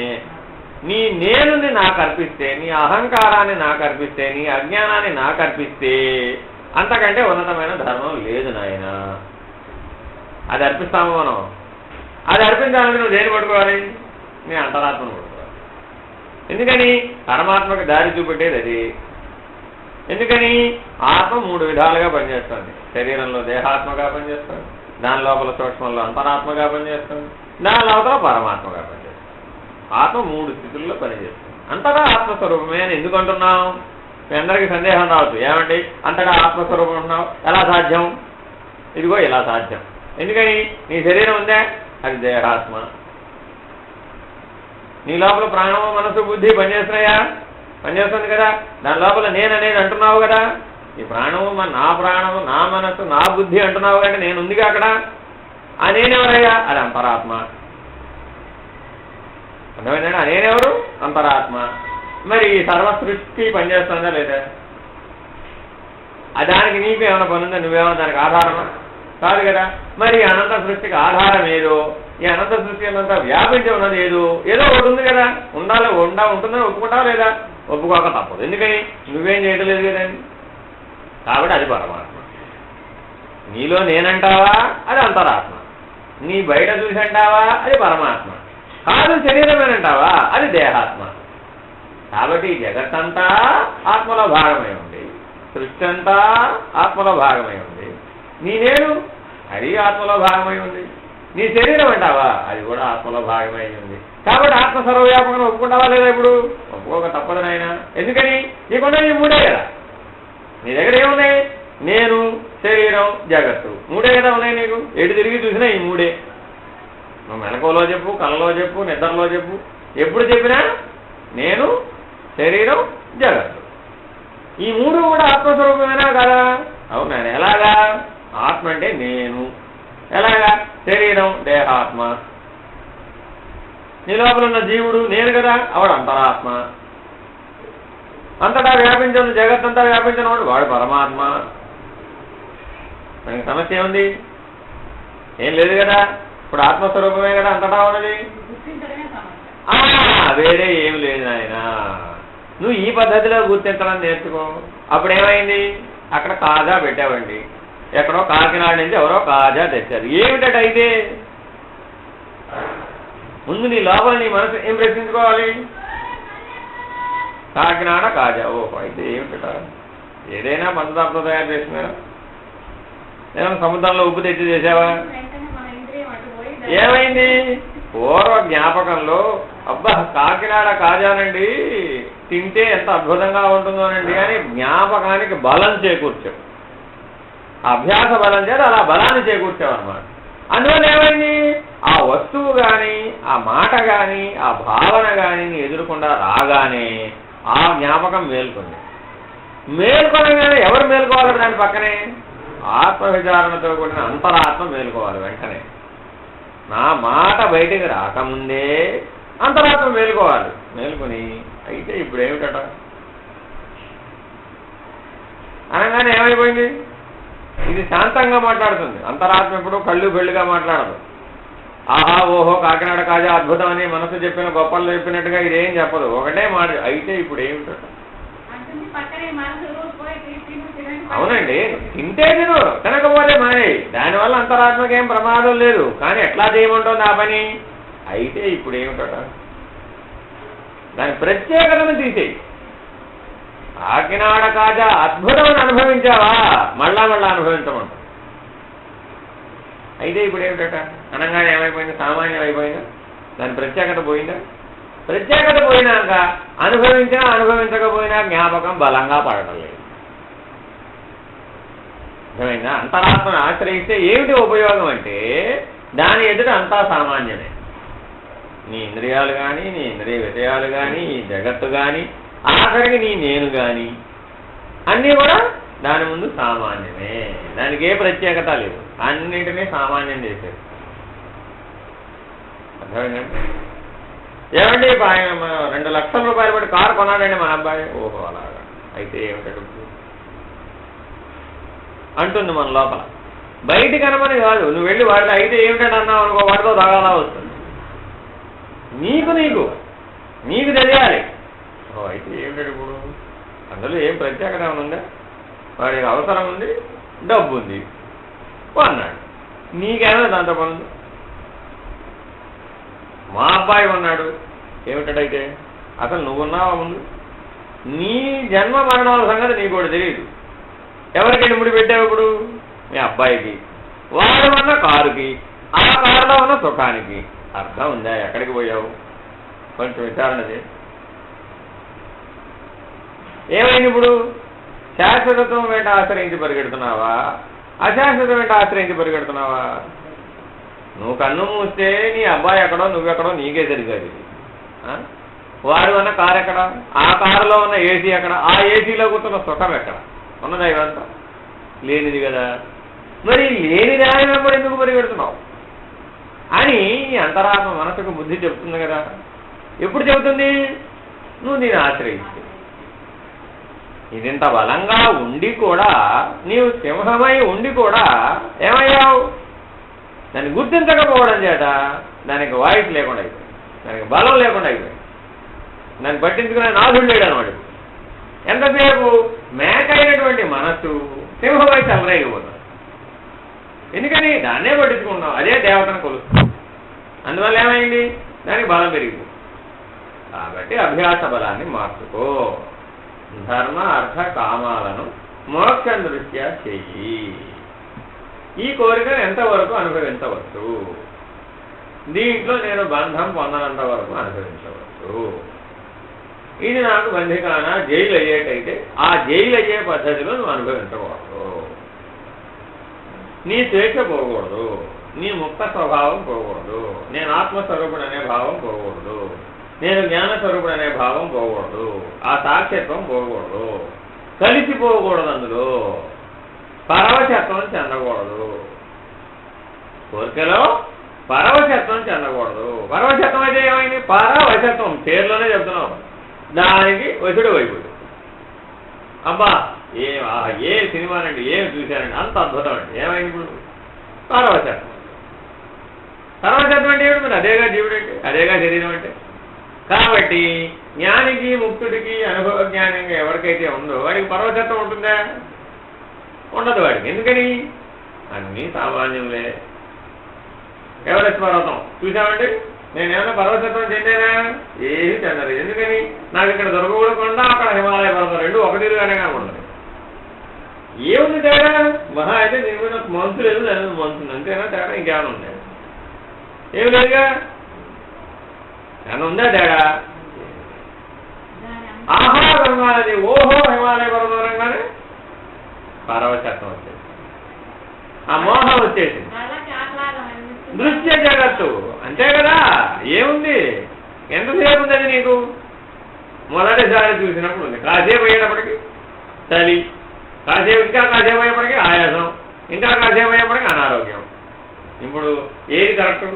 నీ నేనుని నాకు అర్పిస్తే, నీ అహంకారాన్ని నాకు అర్పిస్తే, నీ అజ్ఞానాన్ని నాకు అర్పిస్తే అంతకంటే ఉన్నతమైన ధర్మం లేదు నాయన. అది అర్పిస్తాము మనం. అది అర్పించాలంటే నువ్వు దేని పట్టుకోవాలి? నీ అంతరాత్మను పట్టుకోవాలి. ఎందుకని? పరమాత్మకు దారి చూపెట్టేది అది. ఎందుకని? ఆత్మ 3 విధాలుగా పనిచేస్తుంది. శరీరంలో దేహాత్మగా పనిచేస్తుంది, దాని లోపల సూక్ష్మంలో అంతరాత్మగా పనిచేస్తుంది, దాని లోపల పరమాత్మగా పనిచేస్తుంది. ఆత్మ 3 స్థితుల్లో పనిచేస్తుంది. అంతటా ఆత్మస్వరూపమే అని ఎందుకు అంటున్నాం? మీ అందరికీ సందేహం రావచ్చు, ఏమండి అంతటా ఆత్మస్వరూపం అంటున్నావు, ఎలా సాధ్యం? ఇదిగో ఇలా సాధ్యం. ఎందుకని? నీ శరీరం ఉందే, అది దేహాత్మ. నీ లోపల ప్రాణము మనసు బుద్ధి పనిచేస్తున్నాయా? పనిచేస్తుంది కదా. దాని లోపల నేననేది అంటున్నావు కదా. ఈ ప్రాణము నా ప్రాణము నా మనసు నా బుద్ధి అంటున్నావు అంటే నేను ఉందిగా అక్కడ. ఆ నేనెవరయ్యా? అది అంతరాత్మ. అర్థమైందండి? ఆ నేనెవరు? అంతరాత్మ. మరి ఈ సర్వ సృష్టి పనిచేస్తుందా లేదా? దానికి నీకు ఏమైనా పనుందా? నువ్వేమన్నా దానికి ఆధారమా? కాదు కదా. మరి అనంత సృష్టికి ఆధారం ఏదో, ఈ అనంత సృష్టి అనంతా వ్యాపించి ఉన్నది ఏదో ఒకటి ఉంది కదా. ఉంటుందని ఒప్పుకుంటావా లేదా? ఒప్పుకోక తప్పదు. ఎందుకని? నువ్వేం చేయడం లేదు కదండి. కాబట్టి అది పరమాత్మ. నీలో నేనంటావా? అది అంతరాత్మ. నీ బయట చూసి అంటావా? అది పరమాత్మ. కాదు శరీరమేనంటావా? అది దేహాత్మ. కాబట్టి ఈ జగత్తంతా ఆత్మలో భాగమై ఉంది, సృష్టి అంతా ఆత్మలో భాగమై ఉంది. నీ నేను అది ఆత్మలో భాగమై ఉంది. నీ శరీరం అంటావా? అది కూడా ఆత్మలో భాగమై ఉంది. కాబట్టి ఆత్మ సర్వవ్యాపకం ఒప్పుకుంటావా లేదా? ఇప్పుడు ఒప్పుకోక తప్పదు నాయన. ఎందుకని? నీకున్న నీ 3 కదా. నీ దగ్గర ఏమున్నాయి? నేను, శరీరం, జగత్తు, మూడే కదా ఉన్నాయి నీకు. ఎటు తిరిగి చూసినా ఈ మూడే. నువ్వు మెలకువలో చెప్పు, కళ్ళలో చెప్పు, నిద్రలో చెప్పు, ఎప్పుడు చెప్పినా నేను, శరీరం, జగత్తు, ఈ మూడు కూడా ఆత్మస్వరూపమేనా కదా? అవునా? ఎలాగా? ఆత్మ అంటే నేను. ఎలాగా? శరీరం దేహాత్మ. నీ లోపల ఉన్న జీవుడు నేను కదా, వాడు అంతరాత్మ. అంతటా వ్యాపించను, జగత్తంతా వ్యాపించిన వాడు పరమాత్మ. మనకి సమస్య ఏముంది? ఏం లేదు కదా. ఇప్పుడు ఆత్మస్వరూపమే కదా అంతటా ఉన్నది. వేరే ఏం లేదు ఆయన. నువ్వు ఈ పద్ధతిలో గుర్తించడం నేర్చుకో. అప్పుడేమైంది? అక్కడ కాజా పెట్టావండి. ఎక్కడో కాకినాడ నుంచి ఎవరో కాజా తెచ్చారు. ఏమిటైతే ముందు నీ లోపల నీ మనసు ఏం ప్రశ్నించుకోవాలి? కాకినాడ కాజా. ఓహో, అయితే ఏమిట? ఏదైనా పంచదార్థం తయారు చేసినారా? ఏమైనా సముద్రంలో ఉప్పు తెచ్చి చేసావా? ఏమైంది? పూర్వ జ్ఞాపకంలో అబ్బా కాకినాడ కాజానండి, తింటే ఎంత అద్భుతంగా ఉంటుందోనండి అని జ్ఞాపకానికి బలం చేకూర్చావు. అభ్యాస బలం చేత అలా బలాన్ని చేకూర్చావు అన్నమాట. అందువల్ల ఏమైంది? ఆ వస్తువు కానీ, ఆ మాట కానీ, ఆ భావన కానీ ఎదురకుండా రాగానే ఆ జ్ఞాపకం మేల్కొంది. మేల్కొనగానే ఎవరు మేల్కోవాలి? దాని పక్కనే ఆత్మ విచారణతో కూడిన అంతరాత్మ మేల్కోవాలి. వెంటనే నా మాట బయటికి రాకముందే అంతరాత్మ మేల్కోవాలి. మేల్కొని అయితే ఇప్పుడు ఏమిటట అనగానే ఏమైపోయింది? ఇది శాంతంగా మాట్లాడుతుంది. అంతరాత్మ ఎప్పుడు కళ్ళు బెళ్ళుగా మాట్లాడదు. ఆహా ఓహో కాకినాడ కాజా అద్భుతం అని మనసు చెప్పిన గొప్పలు చెప్పినట్టుగా ఇదేం చెప్పదు. ఒకటే మాట. అయితే ఇప్పుడు ఏమిటట? అవునండి, తింటే తిను, తినకపోతే మానే. దానివల్ల అంతరాత్మకి ఏం ప్రమాదం లేదు. కానీ ఎట్లా చేయమంటుంది ఆ పని? అయితే ఇప్పుడు ఏమిటట? దాని ప్రత్యేకతను తీసేయి. కాకినాడ కాజా అద్భుతం అనుభవించావా? మళ్ళా అనుభవించమంట. అయితే ఇప్పుడు ఏమిటట అనగానే ఏమైపోయింది? సామాన్యం అయిపోయిందా? దాని ప్రత్యేకత పోయిందా? ప్రత్యేకత పోయినాక అనుభవించినా అనుభవించకపోయినా జ్ఞాపకం బలంగా పడటం లేదు. అర్థమైందా? అంతరాత్మను ఆశ్రయిస్తే ఏమిటి ఉపయోగం అంటే దాని ఎదుట అంతా సామాన్యమే. నీ ఇంద్రియాలు కానీ, నీ ఇంద్రియ విషయాలు కానీ, ఈ జగత్తు కానీ, ఆఖరికి నీ నేను కానీ అన్నీ కూడా దాని ముందు సామాన్యమే. దానికి ఏ ప్రత్యేకత లేదు. అన్నింటినీ సామాన్యం చేసేది. అర్థమైందండి? ఏమండి 2 లక్షల రూపాయలు పడి కారు కొన్నాడండి మా అబ్బాయి. ఓహో అలాగా. అయితే ఏమిటంటే అంటుంది మన లోపల. బయటికి అనమని కాదు. నువ్వు వెళ్ళి వాడితో అయితే ఏమిటంటే అన్నావు అనుకో, వాడితో తగాలా వస్తుంది. నీకు తెలియాలి. ఓ అయితే ఏమిటంటే ఇప్పుడు అందులో ఏం ప్రత్యేకత ఉందా? వాడికి అవసరం ఉంది, డబ్బు ఉంది, అన్నాడు. నీకేమైనా దాంతో పనుంది? మా అబ్బాయి ఉన్నాడు. ఏమిటైతే అసలు నువ్వున్నావా ముందు? నీ జన్మ మరణాల సంగతి నీకు కూడా తెలియదు. ఎవరికైనా ముడి పెట్టావు ఇప్పుడు? మీ అబ్బాయికి. వాడు ఉన్న కారుకి, ఆ కారులో ఉన్న సుఖానికి. అర్థం ఉందా? ఎక్కడికి పోయావు? కొంచెం విచారణ చేయి. ఏమైంది ఇప్పుడు? శాశ్వతత్వం వెంట ఆశ్రయించి పరిగెడుతున్నావా? అశాశ్వతం వెంట ఆశ్రయించి పరిగెడుతున్నావా? నువ్వు కన్ను మూస్తే నీ అబ్బాయి ఎక్కడో నువ్వెక్కడో నీకే సరిగ్గాది. వాడు ఉన్న కారు ఎక్కడ? ఆ కారులో ఉన్న ఏసీ ఎక్కడ? ఆ ఏసీలో కూర్చున్న సుఖం ఎక్కడ? ఉన్నదా? ఇవంతా లేనిది కదా. మరి లేని దాని వెంబడి ఎందుకు పరిగెడుతున్నావు అని అంతరాత్మ మనసుకు బుద్ధి చెప్తుంది కదా. ఎప్పుడు చెబుతుంది? నువ్వు దీన్ని ఆశ్రయిస్తే. ఇదింత బలంగా ఉండి కూడా, నీవు సింహమై ఉండి కూడా ఏమయ్యావు? దాన్ని గుర్తించకపోవడం చేత దానికి వాయిస్ లేకుండా అయిపోయింది, దానికి బలం లేకుండా అయిపోయింది. దాన్ని పట్టించుకునే నాథుడు లేడు అనమాట. ఎంతసేపు మేకైనటువంటి మనస్సు సింహమై చల్లరైపోతుంది. ఎందుకని? దాన్నే పట్టించుకుంటున్నాం. అదే దేవతను కొలుస్తుంది. అందువల్ల ఏమైంది? దానికి బలం పెరిగిపోతుంది. కాబట్టి అభ్యాస బలాన్ని మార్చుకో. ధర్మ అర్థ కామాలను మోక్షం దృష్ట్యా చెయ్యి. ఈ కోరికను ఎంతవరకు అనుభవించవచ్చు? దీంట్లో నేను బంధం పొందనంత వరకు అనుభవించవచ్చు. ఇది నాకు బంధికాన జైలు అయ్యేటైతే ఆ జైలు అయ్యే పద్ధతిలో నువ్వు అనుభవించకూడదు. నీ స్వేచ్ఛ పోకూడదు, నీ ముక్త స్వభావం పోకూడదు, నేను ఆత్మస్వరూపుడు అనే భావం పోకూడదు, నేను జ్ఞానస్వరూపుడు అనే భావం పోకూడదు, ఆ సాక్షిత్వం పోకూడదు, కలిసిపోకూడదు, అందులో పరవశత్వం చెందకూడదు. కోరికలో పరవశత్వం చెందకూడదు. పరవశత్వం అయితే ఏమైంది? పరవశత్వం పేర్లోనే చెప్తున్నావు, దానికి వశుడు అయిపోయాడు. అబ్బా ఏ సినిమానండి, ఏం చూశానండి, అంత అద్భుతం అండి, ఏమైంది ఇప్పుడు? పరవశత్వం. పరవశత్వం అంటే ఏమిటి? మరి అదేగా జీవుడు అంటే, అదేగా శరీరం అంటే. కాబట్టి జ్ఞానికి ముక్తుడికి అనుభవ జ్ఞానంగా ఎవరికైతే ఉందో వాడికి పరవశత్వం ఉంటుందా? ఉండదు వాడికి. ఎందుకని? అన్నీ సామాన్యంలే. ఎవరెస్ట్ పర్వతం చూసామండి, నేనేమన్నా పర్వతత్వం చెందానా? ఏమీ చెందలేదు. ఎందుకని? నాకు ఇక్కడ దొరకకూడకుండా అక్కడ హిమాలయ పర్వతం రెండు ఒకటిగానే ఉండదు. ఏముంది తేడా? మహా అయితే దీని మీద మంచు లేదు, దాని మీద మంచుంది, అంతేనా తేడా? ఇంకేమైనా ఉంది? ఏమి లేదుగా. ఏమైనా ఉందా తేడా? ఆహా రంగాలది ఓహో హిమాలయ పర్వతం రంగానే పరవశత్వం వచ్చేసి ఆ మోహం వచ్చేసింది. దృశ్య జగత్తు అంతే కదా. ఏముంది? ఎంతసేపు ఉంది అది నీకు? మొదటిసారి చూసినప్పుడు ఉంది, కాసేపు అయ్యేటప్పటికి చలి, కాసేపు ఇంకా కాసేపు అయ్యేప్పటికీ ఆయాసం, ఇంకా కాసేపు అయ్యేప్పటికీ అనారోగ్యం. ఇప్పుడు ఏది కరెక్ట్?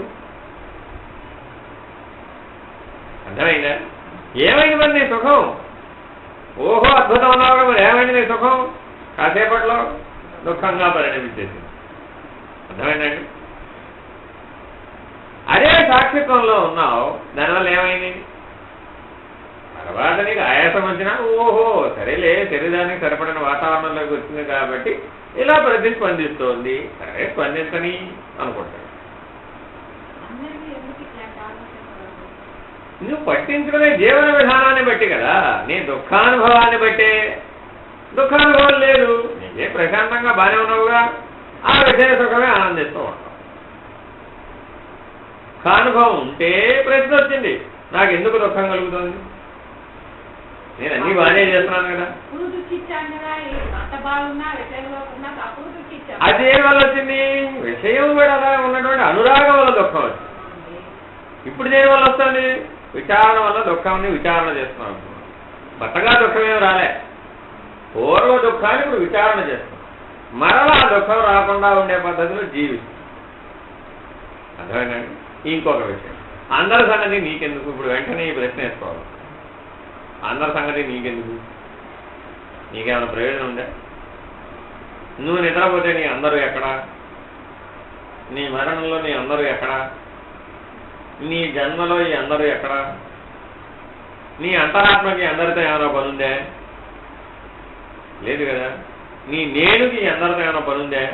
అర్థమైందా? ఏమైంది మరి నీ సుఖం? ఓహో అద్భుతం ఉన్నావు, మరి ఏమైంది నీ సుఖం? కాసేపట్లో దుఃఖంగా పరిణమించేసింది. అర్థమైందండి? అదే సాక్షిత్వంలో ఉన్నావు, దానివల్ల ఏమైంది? తర్వాత నీకు ఆయాసం వచ్చినా ఓహో సరేలే, శరీరానికి సరిపడిన వాతావరణంలోకి వచ్చింది కాబట్టి ఇలా ప్రతిస్పందిస్తోంది, సరే స్పందించని అనుకుంటాడు. నువ్వు పట్టించుకునే జీవన విధానాన్ని బట్టి కదా, నీ దుఃఖానుభవాన్ని బట్టే. దుఃఖానుభవం లేదు, నీకే ప్రశాంతంగా బాగానే ఉన్నావుగా, ఆ విషయ సుఖమే ఆనందిస్తూ ఉంటావు. దుఃఖానుభవం ఉంటే ప్రశ్న వచ్చింది, నాకు ఎందుకు దుఃఖం కలుగుతుంది? నేను అన్నీ బాగానే చేస్తున్నాను కదా. అది దేని వల్ల వచ్చింది? విషయం కూడా ఉన్నటువంటి అనురాగం వల్ల దుఃఖం వచ్చింది. ఇప్పుడు దేని వల్ల వస్తుంది? విచారణ వల్ల దుఃఖాన్ని విచారణ చేస్తున్నాం. కొత్తగా దుఃఖమేమి రాలే, పూర్వ దుఃఖాన్ని ఇప్పుడు విచారణ చేస్తాం. మరలా దుఃఖం రాకుండా ఉండే పద్ధతిలో జీవిస్తాం. అర్థమైందండి? ఇంకొక విషయం, అందరి సంగతి నీకెందుకు? ఇప్పుడు వెంటనే ఈ ప్రశ్న వేసుకోవాలి, అందరి సంగతి నీకెందుకు? నీకేమైనా ప్రయోజనం ఉందా? నువ్వు నిద్రపోతే నీ అందరూ ఎక్కడా? నీ మరణంలో నీ అందరూ ఎక్కడా? నీ జన్మలో ఈ అందరూ ఎక్కడా? నీ అంతరాత్మకి అందరితో ఏమైనా పనుందే? లేదు కదా. నీ నేనుకి అందరితో ఏమైనా పనుందే?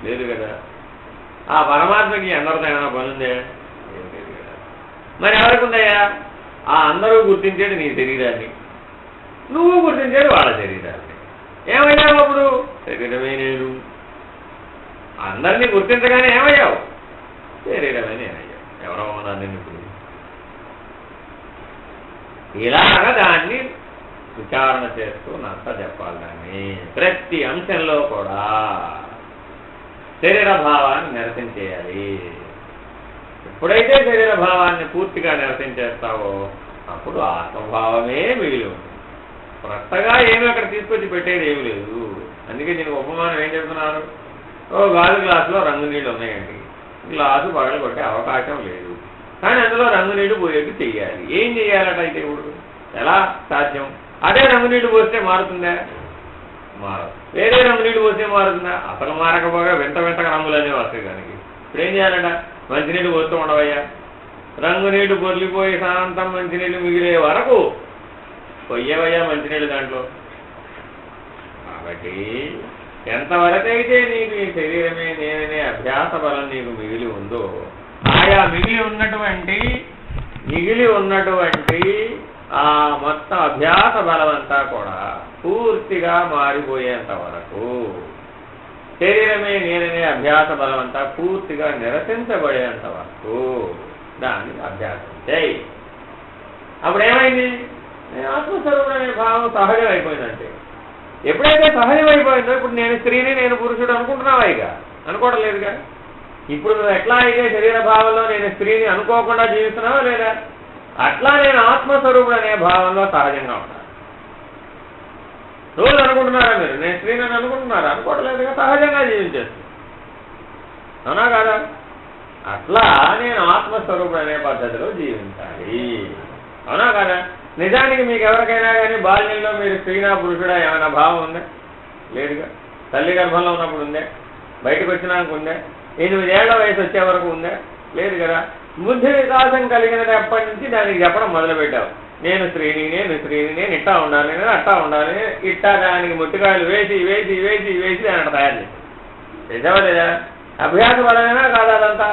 లేదు కదా. ఆ పరమాత్మకి అందరితో ఏమైనా పనుందే? లేదు కదా. మరి ఎవరికి ఉందయ్యా? ఆ అందరూ గుర్తించేది నీ శరీరాన్ని, నువ్వు గుర్తించేది వాళ్ళ శరీరాన్ని. ఏమయ్యావు అప్పుడు? శరీరమే నేను. అందరినీ గుర్తించగానే ఏమయ్యావు? శరీరమే నేనయ్యావు. ఎవరో ఉన్నాను ఇప్పుడు. ఇలాగా దాన్ని విచారణ చేస్తూ నచ్చ చెప్పాలి. దాన్ని ప్రతి అంశంలో కూడా శరీర భావాన్ని నిరసించేయాలి. ఎప్పుడైతే శరీర భావాన్ని పూర్తిగా నిరసించేస్తావో అప్పుడు ఆత్మభావమే మిగిలి ఉంటుంది. కొత్తగా ఏమి అక్కడ తీసుకొచ్చి పెట్టేది ఏమి లేదు. అందుకే నేను ఉపమానం ఏం చెప్తున్నారు? ఓ గాజు గ్లాసులో రంగు నీళ్ళు ఉన్నాయండి, గ్లాసు పగలు కొట్టే అవకాశం లేదు, కానీ అందులో రంగు నీళ్లు పోయేట్టు చెయ్యాలి. ఏం చెయ్యాలట అయితే ఇప్పుడు? ఎలా సాధ్యం? అదే రంగు నీళ్లు పోస్తే మారుతుందా? మారదు. వేరే రంగు నీళ్లు పోస్తే మారుతుందా? అసలు మారకపోగా వింత వింతగా రంగులన్నీ వస్తాయి. దానికి ఇప్పుడు ఏం చేయాలట? మంచినీళ్ళు పోస్తూ ఉండవయ్యా. రంగు నీళ్లు పొర్లిపోయి శాంతం మంచినీళ్ళు మిగిలే వరకు పొయ్యవయ్యా మంచినీళ్ళు దాంట్లో. కాబట్టి ఎంతవరకైతే నీకు ఈ శరీరమే నేననే అభ్యాస బలం నీకు మిగిలి ఉందో, ఆయా మిగిలి ఉన్నటువంటి ఆ మొత్తం అభ్యాస బలం అంతా కూడా పూర్తిగా మారిపోయేంత వరకు, శరీరమే నేననే అభ్యాస బలం అంతా పూర్తిగా నిరసించబడేంత వరకు దాన్ని అభ్యాసం చేయి. అప్పుడు ఏమైంది? నేను ఆత్మస్వరూపుడు అనే భావం సహజం అయిపోయిందంటే, ఎప్పుడైతే సహజం అయిపోయిందో ఇప్పుడు నేను స్త్రీని నేను పురుషుడు అనుకుంటున్నావా? ఇక అనుకోవడం లేదుగా. ఇప్పుడు నువ్వు ఎట్లా అయితే శరీర భావంలో నేను స్త్రీని అనుకోకుండా జీవిస్తున్నావా లేదా, అట్లా నేను ఆత్మస్వరూపుడు అనే భావంలో సహజంగా ఉంటాను. రోజు అనుకుంటున్నారా మీరు నేను స్త్రీని అనుకుంటున్నారా? అనుకోవడం లేదుగా, సహజంగా జీవించేస్తుంది. అవునా కాదా? అట్లా నేను ఆత్మస్వరూపుడు అనే పద్ధతిలో జీవించాలి. అవునా కాదా? నిజానికి మీకు ఎవరికైనా కానీ బాల్యంలో మీరు స్త్రీనా పురుషుడా ఏమైనా భావం ఉందా? లేదుగా. తల్లి గర్భంలో ఉన్నప్పుడు ఉందే, బయటకు వచ్చినాక ఉందే, 8 ఏళ్ల వయసు వచ్చే వరకు ఉందే? లేదు కదా. బుద్ధి వికాసం కలిగినది అప్పటి నుంచి దానికి చెప్పడం మొదలుపెట్టావు. నేను స్త్రీని నేను ఇట్టా ఉండాలి, నేను అట్టా ఉండాలి, ఇట్టా దానికి ముట్టికాయలు వేసి వేసి వేసి వేసి దాని అట్లా తయారు చేసావా లేదా? అభ్యాస బలమైనా కాదా? అదంతా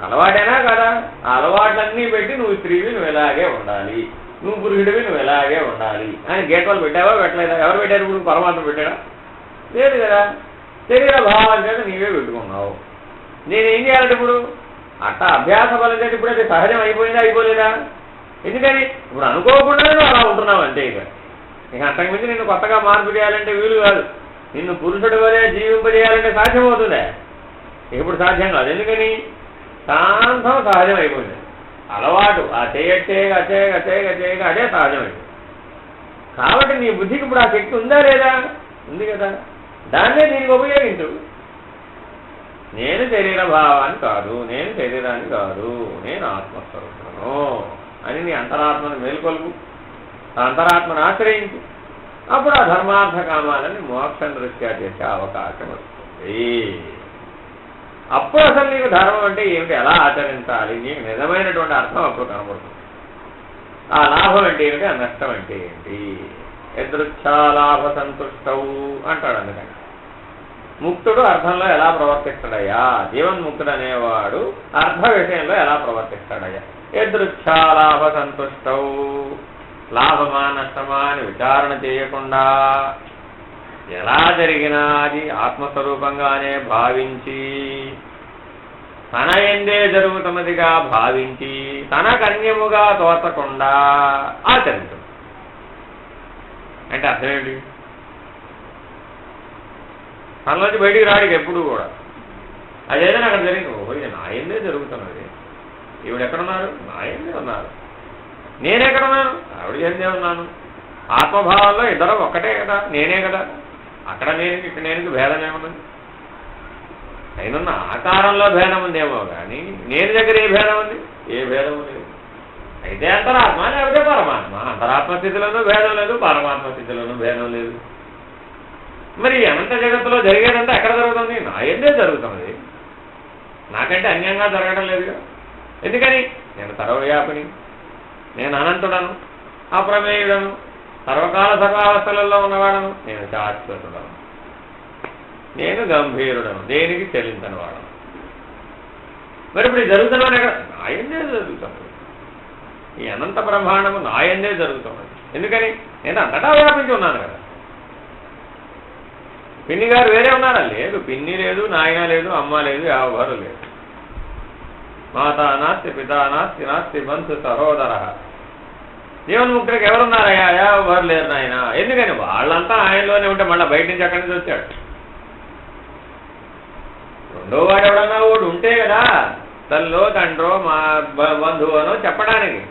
అలవాటైనా కదా. ఆ అలవాట్లన్నీ పెట్టి నువ్వు స్త్రీవి నువ్వు ఎలాగే ఉండాలి, నువ్వు పురుషుడివి నువ్వు ఎలాగే ఉండాలి అని గేట్వాళ్ళు పెట్టావా? పెట్టలేదా? ఎవరు పెట్టారు? ఇప్పుడు పరమాత్మ పెట్టాడా? లేదు కదా. శరీర భావం చేత నీవే పెట్టుకున్నావు. నేనేం చేయాలంటే ఇప్పుడు అట్టా అభ్యాస బలం చేత ఇప్పుడు అది సహజం అయిపోయిందా అయిపోలేదా? ఎందుకని ఇప్పుడు అనుకోకుండానే నువ్వు అలా ఉంటున్నావు అంతే. ఇక అంతకుమించి నిన్ను కొత్తగా మార్పు చేయాలంటే వీలు కాదు. నిన్ను పురుషుడి వలె జీవింపజేయాలంటే సాధ్యమవుతుందా? ఇప్పుడు సాధ్యం కాదు. ఎందుకని శాంతం సహజం అయిపోయింది. అలవాటు ఆ చేయగా అదే సహజమైంది. కాబట్టి నీ బుద్ధికి ఇప్పుడు ఆ శక్తి ఉందా లేదా? ఉంది కదా. దాన్నే దీనికి ఉపయోగించు. నేను శరీర భావాన్ని కాదు, నేను శరీరాన్ని కాదు, నేను ఆత్మస్వరూపును అని నీ అంతరాత్మను మేల్కొల్పు. ఆ అంతరాత్మను ఆశ్రయించు. అప్పుడు ఆ ధర్మార్థ కామాలని మోక్షం దృష్ట్యా చేసే అవకాశం వస్తుంది. అప్పుడు అసలు నీకు ధర్మం అంటే ఏమిటి, ఎలా ఆచరించాలి, నీకు నిజమైనటువంటి అర్థం అప్పుడు కనబడుతుంది. ఆ లాభం అంటే ఏమిటి, ఆ నష్టం అంటే ఏంటి. యదృచ్ఛాలాభ సంతుష్టవు అంటాడు. అందుకని ముక్తుడు అర్థంలో ఎలా ప్రవర్తిస్తాడయ్యా, జీవన్ముక్తుడు అనేవాడు అర్థ విషయంలో ఎలా ప్రవర్తిస్తాడయ్యా. యదృచ్ఛాలాభ సంతుష్టవు, లాభమా నష్టమా అని విచారణ చేయకుండా ఎలా జరిగినా అది ఆత్మస్వరూపంగానే భావించి, తన ఎందే జరుగుతున్నదిగా భావించి, తనకన్యముగా తోచకుండా ఆచరించు. అంటే అర్థం ఏంటి? తనలోంచి బయటికి రాడికి ఎప్పుడు కూడా అదేదైనా అక్కడ జరిగింది. ఓహో ఇది నా ఎందే జరుగుతున్నది, ఈవిడ ఎక్కడున్నారు, నా ఎందే ఉన్నారు, నేనెక్కడున్నాను, ఆవిడ ఎందే ఉన్నాను. ఆత్మభావంలో ఇద్దరు ఒక్కటే కదా, నేనే కదా. అక్కడ నేను ఇక్కడ నేను భేదం ఏమున్నది? అయినున్న ఆకారంలో భేదం ఉందేమో కానీ నేను దగ్గర ఏ భేదం ఉంది? ఏ భేదం లేదు. అయితే అంతరాత్మ లేకపోతే పరమాత్మ. అంతరాత్మ స్థితిలోనూ భేదం లేదు, పరమాత్మ స్థితిలోనూ భేదం లేదు. మరి అనంత జగత్తులో జరిగేదంతా ఎక్కడ జరుగుతుంది? నా ఎందే జరుగుతున్నది. నాకంటే అన్యంగా జరగడం లేదుగా. ఎందుకని? నేను సర్వవ్యాపిని, నేను అనంతుడను, అప్రమేయుడను, సర్వకాల సర్వావస్థలలో ఉన్నవాడను, నేను శాశ్వతుడను, నేను గంభీరుడను, దేనికి చెల్లించని వాడను. మరి ఇప్పుడు జరుగుతున్నాను ఎక్కడ? నా ఎందే జరుగుతున్నది. ఈ అనంత బ్రహ్మాండము నా ఎందే జరుగుతున్నది. ఎందుకని? నేను అంతటా వ్యాపించి ఉన్నాను కదా. పిన్ని గారు వేరే ఉన్నారా? లేదు. పిన్ని లేదు, నాయన లేదు, అమ్మ లేదు, ఎవరు లేదు. మాతా నాస్తి, పితా నాస్తి, నాస్తి బంధు సహోదర. జీవన్ముక్తుడికి ఎవరున్నారయ్యా? ఎవరు లేరు నాయన. ఎందుకని? వాళ్ళంతా ఆయనలోనే ఉంటే మళ్ళీ బయట నుంచి అక్కడి నుంచి వచ్చాడు. రెండో వాడు ఎవడన్నా ఒకడు ఉంటే కదా తల్లో తండ్రో మా బంధువునో చెప్పడానికి.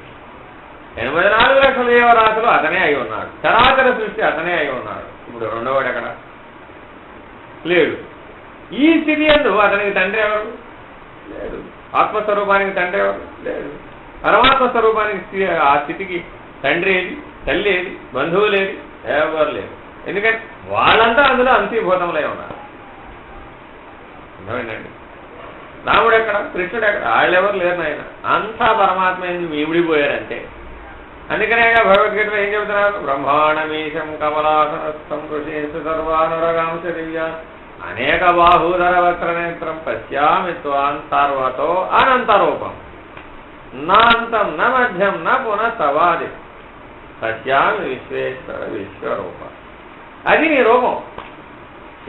84 లక్షల జీవరాశులు అతనే అయి ఉన్నాడు. చరాచర సృష్టి అతనే అయి ఉన్నాడు. ఇప్పుడు రెండోవాడు ఎక్కడ? లేడు. ఈ స్థితి ఎందు అతనికి తండ్రి ఎవరు? లేదు. ఆత్మస్వరూపానికి తండ్రి ఎవరు? లేదు. పరమాత్మ స్వరూపానికి ఆ స్థితికి తండ్రి ఏది, తల్లి ఏది, బంధువులు ఏది, ఎవరు లేదు. ఎందుకంటే వాళ్ళంతా అందులో అంశీభూతములై ఉన్నారు. అర్థమైందండి? రాముడు ఎక్కడ, కృష్ణుడు ఎక్కడ? వాళ్ళెవరు లేరు నాయన. అంతా పరమాత్మ విడిపోయారంటే. అందుకనేగా భగవద్గీతలో ఏం చెబుతున్నారు? బ్రహ్మాండమీశం కమలాసనస్థం ఋషీసు సర్వానురగాంశ దివ్య అనేక బాహూధర వక్రనేత్రం పశ్యామి త్వాం సర్వతో అనంతరూపం నాంతం న మధ్యం న పునఃసవాది పశ్యామి విశ్వేశ్వర విశ్వరూప. అది నీ రూపం.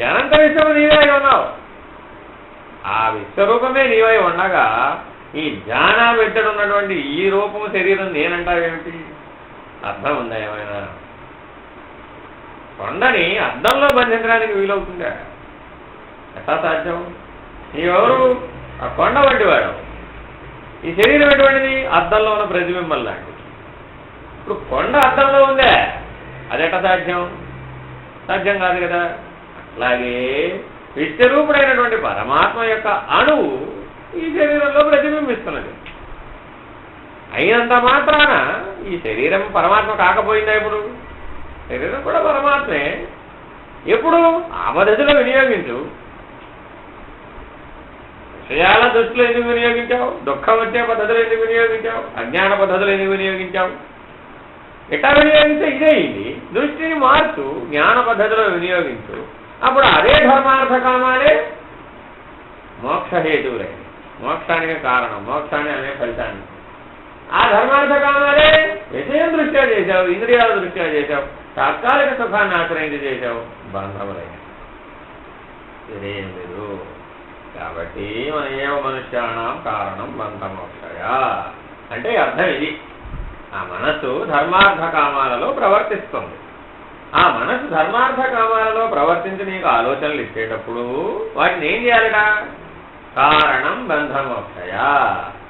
అనంత విశ్వము నీవే ఉన్నావు. ఆ విశ్వరూపమే నీవై ఉండగా ఈ ధ్యాన పెట్టడున్నటువంటి ఈ రూపము శరీరం నేనంటావేమిటి? అర్థం ఉందా ఏమైనా? కొండని అద్దంలో బంధించడానికి వీలవుతుందా? ఎట్లా సాధ్యం? నీవెవరు? ఆ కొండ వంటి వాడు. ఈ శరీరం ఎటువంటిది? అద్దంలో ఉన్న ప్రతిబింబం లాంటిది. ఇప్పుడు కొండ అద్దంలో ఉందే, అదెట్లా సాధ్యం? సాధ్యం కాదు కదా. అట్లాగే విశ్వరూపుడైనటువంటి పరమాత్మ యొక్క అణువు ఈ శరీరంలో ప్రతిబింబిస్తున్నది. అయినంత మాత్రాన ఈ శరీరం పరమాత్మ కాకపోయిందా? ఇప్పుడు శరీరం కూడా పరమాత్మే. ఎప్పుడు ఆ పద్ధతిలో వినియోగించు. విషయాల దృష్టిలో ఎందుకు వినియోగించావు? దుఃఖం వచ్చే పద్ధతులు ఎందుకు వినియోగించావు? అజ్ఞాన పద్ధతులు ఎందుకు వినియోగించావు? ఎట్లా వినియోగిస్తే ఇదే ఇది. దృష్టిని మార్చు, జ్ఞాన పద్ధతిలో వినియోగించు. అప్పుడు అదే ధర్మార్థ కామాలే మోక్షహేతువులే, మోక్షానికి కారణం, మోక్షాన్ని అనే ఫలితాన్ని. ఆ ధర్మార్థ కామాలే విషయం దృష్ట్యా చేశావు, ఇంద్రియాల దృష్ట్యా చేశావు, తాత్కాలిక సుఖాన్ని ఆశ్రయించి చేశావు, బంధములైన ఇదేం లేదు. కాబట్టి మన ఏవ మనుష్యాణం కారణం బంధమోక్షయ అంటే అర్థం ఇది. ఆ మనస్సు ధర్మార్థ కామాలలో ప్రవర్తిస్తుంది. ఆ మనస్సు ధర్మార్థ కామాలలో ప్రవర్తించి నీకు ఆలోచనలు ఇచ్చేటప్పుడు వాటిని ఏం చేయాలట? కారణం బంధమోక్షయ.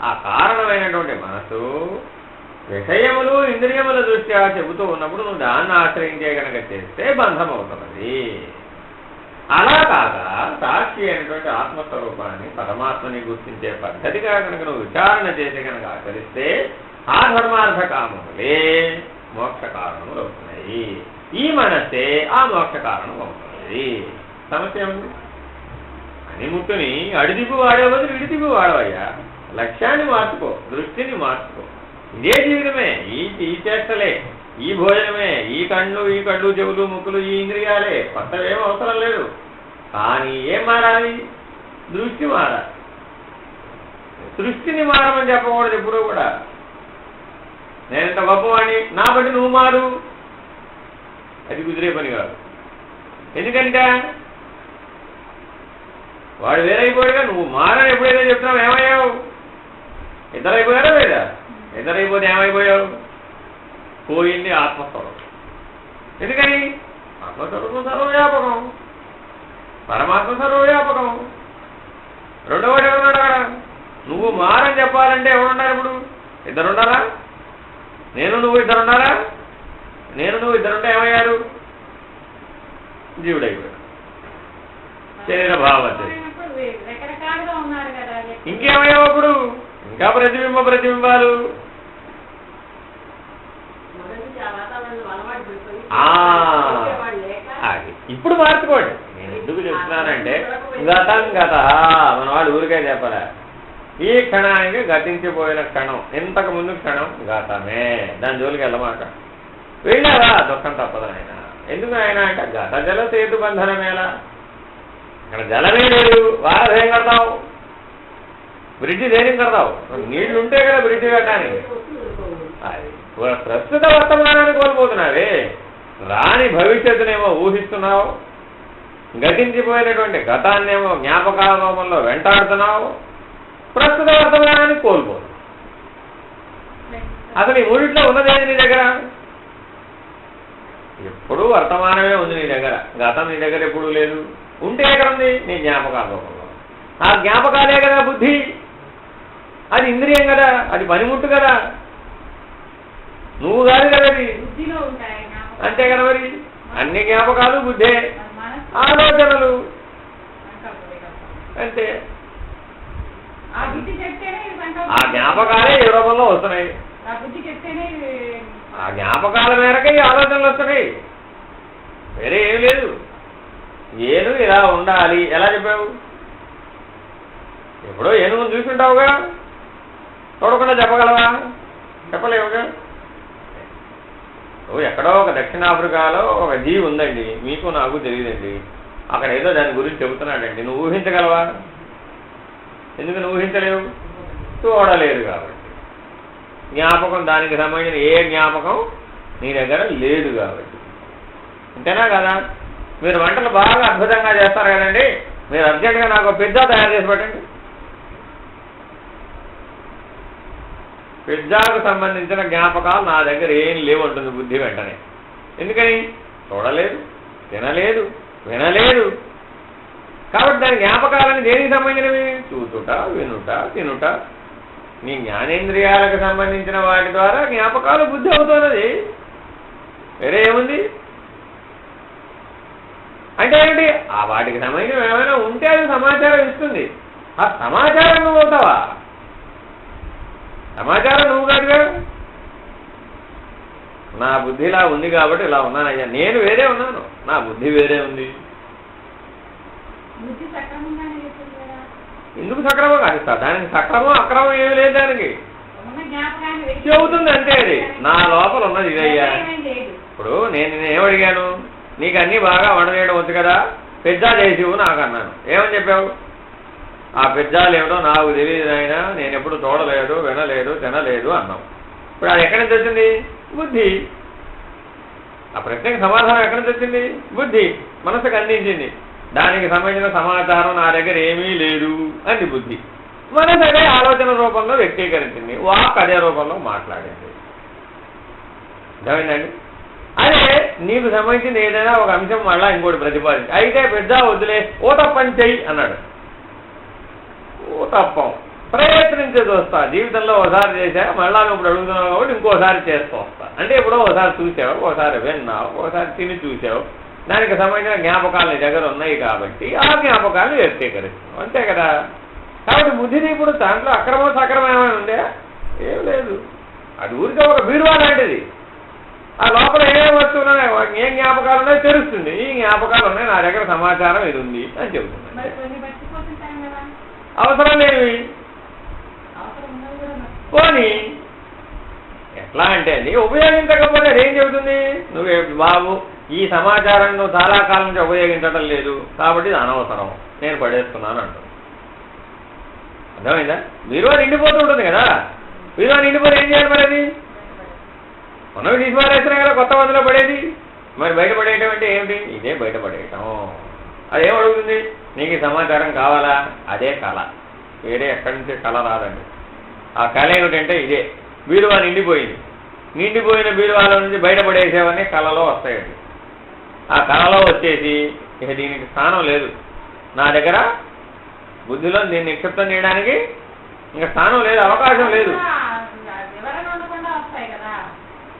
ఆ కారణమైనటువంటి మనసు విషయములు ఇంద్రియముల దృష్ట్యా చెబుతూ ఉన్నప్పుడు నువ్వు దాన్ని ఆశ్రయించే కనుక చేస్తే బంధం అవుతున్నది. అలా కాక సాక్షి అయినటువంటి ఆత్మస్వరూపాన్ని పరమాత్మని గుర్తించే పద్ధతిగా కనుక నువ్వు విచారణ చేసి కనుక ఆచరిస్తే ఆ ధర్మార్థ కామములే మోక్ష కారణములు అవుతున్నాయి. ఈ మనస్సే ఆ మోక్ష కారణం అవుతున్నది. సమస్య ఏముంది? అనిముట్టుని అడిదిపు వాడే బదులు విడిదిపు వాడవయ్యా. లక్ష్యాన్ని మార్చుకో, దృష్టిని మార్చుకో. ఇదే జీవితమే, ఈ చేష్టలే, ఈ భోజనమే, ఈ కళ్ళు చెవులు ముక్కులు ఈ ఇంద్రియాలే, కొత్తవేం అవసరం లేదు. కానీ ఏం మారాలి? దృష్టి మారాలి. దృష్టిని మారమని చెప్పకూడదు ఎప్పుడూ కూడా. నేనంత గొప్పవాణ్ణి, నా బట్టి నువ్వు మారు, అది కుదిరే పని కాదు. ఎందుకంటే వాడు వేరైపోయాడుగా, నువ్వు మారని ఎప్పుడైతే చెప్తున్నావు ఏమయ్యావు? ఇద్దరైపోయారా లేదా? ఇద్దరైపోతే ఏమైపోయావు? పోయింది ఆత్మస్వరూపం. ఎందుకని? ఆత్మస్వరూపం సర్వవ్యాపకం, పరమాత్మ సర్వవ్యాపకం. రెండోవాడు ఎవరున్నాడు అక్కడ? నువ్వు మారని చెప్పాలంటే ఎవరున్నారు? ఇప్పుడు ఇద్దరున్నారా? నేను నువ్వు ఇద్దరున్నారా? నేను నువ్వు ఇద్దరుంటే ఏమయ్యారు? జీవుడైపోయాడు, శరీర భావం. ఇంకేమయ్యావు అప్పుడు? ఇంకా ప్రతిబింబాలు. ఇప్పుడు మార్చుకోండి. నేను ఎందుకు చెప్తున్నానంటే గతం గత మన వాళ్ళు ఊరికే చెప్పలే. ఈ క్షణానికి గతించిపోయిన క్షణం, ఇంతకు ముందు క్షణం గతమే. దాని జోలికి వెళ్ళమాట. వెళ్ళావా? దుఃఖం తప్పదు ఆయన. ఎందుకు ఆయన అంటే గత జల సేతు బంధనమేలా. ఇక్కడ జలమే లేదు, వారధేం కడతావు? బ్రిడ్జి దేనికి కడతావు? నీళ్లు ఉంటే కదా బ్రిడ్జి కట్టడానికి. అది ప్రస్తుత వర్తమానాన్ని కోల్పోతున్నావే. రాని భవిష్యత్తునేమో ఊహిస్తున్నావు, గతించిపోయినటువంటి గతాన్నేమో జ్ఞాపకాల రూపంలో వెంటాడుతున్నావు, ప్రస్తుత వర్తమానాన్ని కోల్పోతున్నావు. అసలు ఈ మూడిట్లో ఉన్నదేది నీ దగ్గర? ఎప్పుడూ వర్తమానమే ఉంది నీ దగ్గర, గతం నీ దగ్గర ఎప్పుడూ లేదు. ఉంటే ఎక్కడ ఉంది? నీ జ్ఞాపకాల రూపంలో. ఆ జ్ఞాపకాలే కదా బుద్ధి. అది ఇంద్రియం కదా, అది పనిముట్టు కదా, నువ్వు కాదు కదా అది. అంతే కదా మరి. అన్ని జ్ఞాపకాలు బుద్ధే, ఆలోచనలు అంతే. ఆ జ్ఞాపకాలే ఏ రూపంలో వస్తున్నాయి. ఆ జ్ఞాపకాల మేరకే ఈ ఆలోచనలు వస్తున్నాయి, వేరే ఏం లేదు. ఏను ఇలా ఉండాలి ఎలా చెప్పావు? ఎప్పుడో ఏనుగును చూసుంటావుగా, చూడకుండా చెప్పగలవా? చెప్పలేవుగా. ఎక్కడో ఒక దక్షిణాఫ్రికాలో ఒక జీవి ఉందండి, మీకు నాకు తెలియదండి, అక్కడ ఏదో దాని గురించి చెబుతున్నాడండి. నువ్వు ఊహించగలవా? ఎందుకు నువ్వు ఊహించలేవు? చూడలేదు కాబట్టి. జ్ఞాపకం, దానికి సంబంధించిన ఏ జ్ఞాపకం నీ దగ్గర లేదు కాబట్టి. అంతేనా కదా? మీరు వంటలు బాగా అద్భుతంగా చేస్తారు కదండి, మీరు అర్జెంటుగా నాకు పిజ్జా తయారు చేసి పెట్టండి. పిజ్జాకు సంబంధించిన జ్ఞాపకాలు నా దగ్గర ఏం లేవుంటుంది బుద్ధి వెంటనే. ఎందుకని? చూడలేదు, తినలేదు, వినలేదు. కాబట్టి దాని జ్ఞాపకాలని దేనికి సంబంధించినవి? చూచుట, వినుట, తినుట. నీ జ్ఞానేంద్రియాలకు సంబంధించిన వాటి ద్వారా జ్ఞాపకాలు బుద్ధి అవుతున్నది. వేరే ఏముంది అంటే ఏంటి? ఆ వాటికి సంబంధించిన ఏమైనా ఉంటే అది సమాచారం ఇస్తుంది. ఆ సమాచారం నువ్వు అవుతావా? సమాచారం నువ్వు కాదుగా. నా బుద్ధి ఇలా ఉంది కాబట్టి ఇలా ఉన్నానయ్యా, నేను వేరే ఉన్నాను, నా బుద్ధి వేరే ఉంది. ఎందుకు సక్రమం కాదు? దానికి సక్రమం అక్రమం ఏమి లేదు. దానికి చెబుతుంది అంతే. అది నా లోపల ఉన్నది ఇదయ్యా. ఇప్పుడు నేను ఏమడిగాను? నీకు అన్నీ బాగా వంట చేయడం వచ్చు కదా, పిజ్జా చేసివు నాకు అన్నాను. ఏమని చెప్పావు? ఆ పిజ్జాలు ఏమిటో నాకు తెలియదు ఆయన, నేను ఎప్పుడు చూడలేదు, వినలేదు, తినలేదు అన్నావు. ఇప్పుడు అది ఎక్కడి నుంచి వచ్చింది? బుద్ధి. ఆ ప్రశ్నకి సమాధానం ఎక్కడి నుంచి వచ్చింది? బుద్ధి మనసుకు అందించింది. దానికి సంబంధించిన సమాచారం నా దగ్గర ఏమీ లేదు అంది బుద్ధి. మనసు అదే ఆలోచన రూపంలో వ్యక్తీకరించింది, వాక్ అదే రూపంలో మాట్లాడింది. అర్థమైందండి? అదే నీకు సంబంధించింది ఏదైనా ఒక అంశం మళ్ళా ఇంకోటి ప్రతిపాదించి, అయితే పెద్ద వద్దులే ఊతప్పని చెయ్యి అన్నాడు. ఊతప్పం ప్రయత్నించి చూస్తా, జీవితంలో ఒకసారి చేసా, మళ్ళా ఇప్పుడు అడుగుతున్నావు కాబట్టి ఇంకోసారి చేస్తూ వస్తా. అంటే ఇప్పుడు ఒకసారి చూసావు, ఒకసారి విన్నావు, ఒకసారి తిని చూసావు, దానికి సంబంధించిన జ్ఞాపకాలు నీ దగ్గర ఉన్నాయి కాబట్టి ఆ జ్ఞాపకాలు వ్యక్తీకరిస్తున్నావు, అంతే కదా. కాబట్టి బుద్ధిని ఇప్పుడు దాంట్లో అక్రమం సక్రమం ఏమైనా ఉందే? ఏం లేదు. అది ఊరికే ఒక బీరువా లాంటిది. ఆ లోపల ఏ వస్తువులు ఉన్నాయి, ఏం జ్ఞాపకాలు ఉన్నాయో తెలుస్తుంది. ఈ జ్ఞాపకాలు ఉన్నాయి, నా దగ్గర సమాచారం ఇది ఉంది అని చెబుతుంది. అవసరం లేనివి పోనీ ఎట్లా అంటే అది ఉపయోగించకపోతే అదేం చెబుతుంది? నువ్వే బాబు ఈ సమాచారం నువ్వు చాలా కాలం నుంచి ఉపయోగించడం లేదు కాబట్టి ఇది అనవసరం, నేను పడేస్తున్నాను అంటావు. అర్థమైందా? బీరువా నిండిపోతూ ఉంటుంది కదా. బీరువా నిండిపోతే ఏం చేయాలి మరి? అది మనవి తీసి పారేస్తున్నాయి కదా, కొత్త మందులో పడేది. మరి బయటపడేయటం అంటే ఏమిటి? ఇదే బయటపడేయటం. అదేం అడుగుతుంది? నీకు ఈ సమాచారం కావాలా? అదే కళ, వేరే ఎక్కడి నుంచి కళ రాదండి. ఆ కళ ఏమిటంటే ఇదే. బీరువా నిండిపోయింది, నిండిపోయిన బీరువాలో నుంచి బయటపడేసేవన్నీ కళలో వస్తాయండి. ఆ కళలో వచ్చేసి ఇక దీనికి స్థానం లేదు నా దగ్గర, బుద్ధిలో దీన్ని నిక్షిప్తం చేయడానికి ఇంకా స్థానం లేదు, అవకాశం లేదు.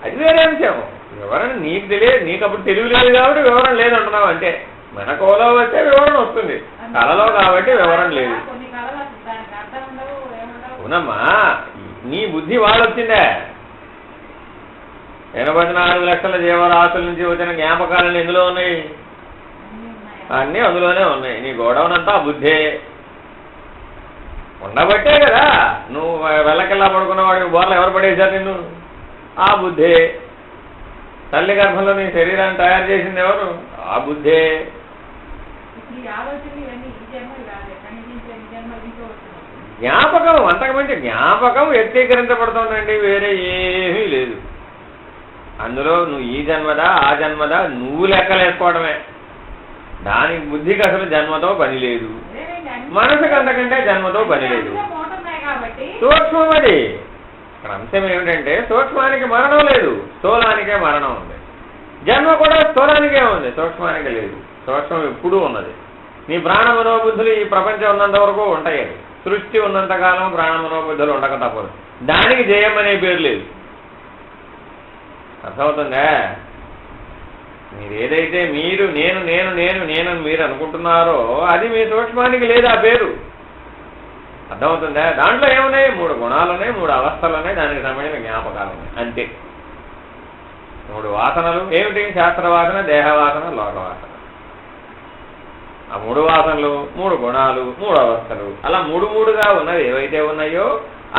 అది వేరే అంశం. వివరణ నీకు తెలియదు, నీకు అప్పుడు తెలివి లేదు కాబట్టి వివరణ లేదంటున్నావు అంటే. మెనకోలో వచ్చే వివరణ వస్తుంది, కళలో కాబట్టి వివరణ లేదు. అవునమ్మా, నీ బుద్ధి వాళ్ళు వచ్చిందే. 84 లక్షల జీవరాశుల నుంచి వచ్చిన జ్ఞాపకాలన్నీ ఎందులో ఉన్నాయి? అన్నీ అందులోనే ఉన్నాయి. నీ గోడౌనంతా బుద్ధే ఉండబట్టే కదా నువ్వు వెళ్ళకెళ్ళా పడుకున్నవాడికి బోర్లు ఎవరు పడేశారు నిన్ను? ఆ బుద్ధే. తల్లి గర్భంలో నీ శరీరాన్ని తయారు చేసింది ఎవరు? ఆ బుద్ధే. జ్ఞాపకం అంతకుమించి జ్ఞాపకం వ్యక్తీకరించబడుతుందండి, వేరే ఏమీ లేదు అందులో. నువ్వు ఈ జన్మదా ఆ జన్మదా నువ్వు లెక్కలేసుకోవడమే. దానికి బుద్ధికి అసలు జన్మతో పని లేదు, మనసుకు అంతకంటే జన్మతో పని లేదు. సూక్ష్మం అది. ఇక్కడ అంశం ఏమిటంటే సూక్ష్మానికి మరణం లేదు, స్థూలానికే మరణం ఉంది. జన్మ కూడా స్థూలానికే ఉంది, సూక్ష్మానికి లేదు. సూక్ష్మం ఎప్పుడూ ఉన్నది. నీ ప్రాణ మనోబుద్ధులు ఈ ప్రపంచం ఉన్నంత వరకు ఉంటాయి. సృష్టి ఉన్నంతకాలం ప్రాణ మనోబుద్ధులు ఉండక తప్పదు. దానికి జయం అనే పేరు లేదు. అర్థమవుతుందా? మీరు ఏదైతే మీరు నేను నేను నేను నేను మీరు అనుకుంటున్నారో అది మీ సూక్ష్మానికి లేదు ఆ పేరు. అర్థమవుతుందా? దాంట్లో ఏమున్నాయి? 3 గుణాలు ఉన్నాయి, 3 అవస్థలు ఉన్నాయి, దానికి సంబంధించిన జ్ఞాపకాలు ఉన్నాయి, అంతే. 3 వాసనలు ఏమిటి? శాస్త్రవాసన, దేహవాసన, లోకవాసన. ఆ 3 వాసనలు, 3 గుణాలు, 3 అవస్థలు, అలా 3గా ఉన్నవి ఏవైతే ఉన్నాయో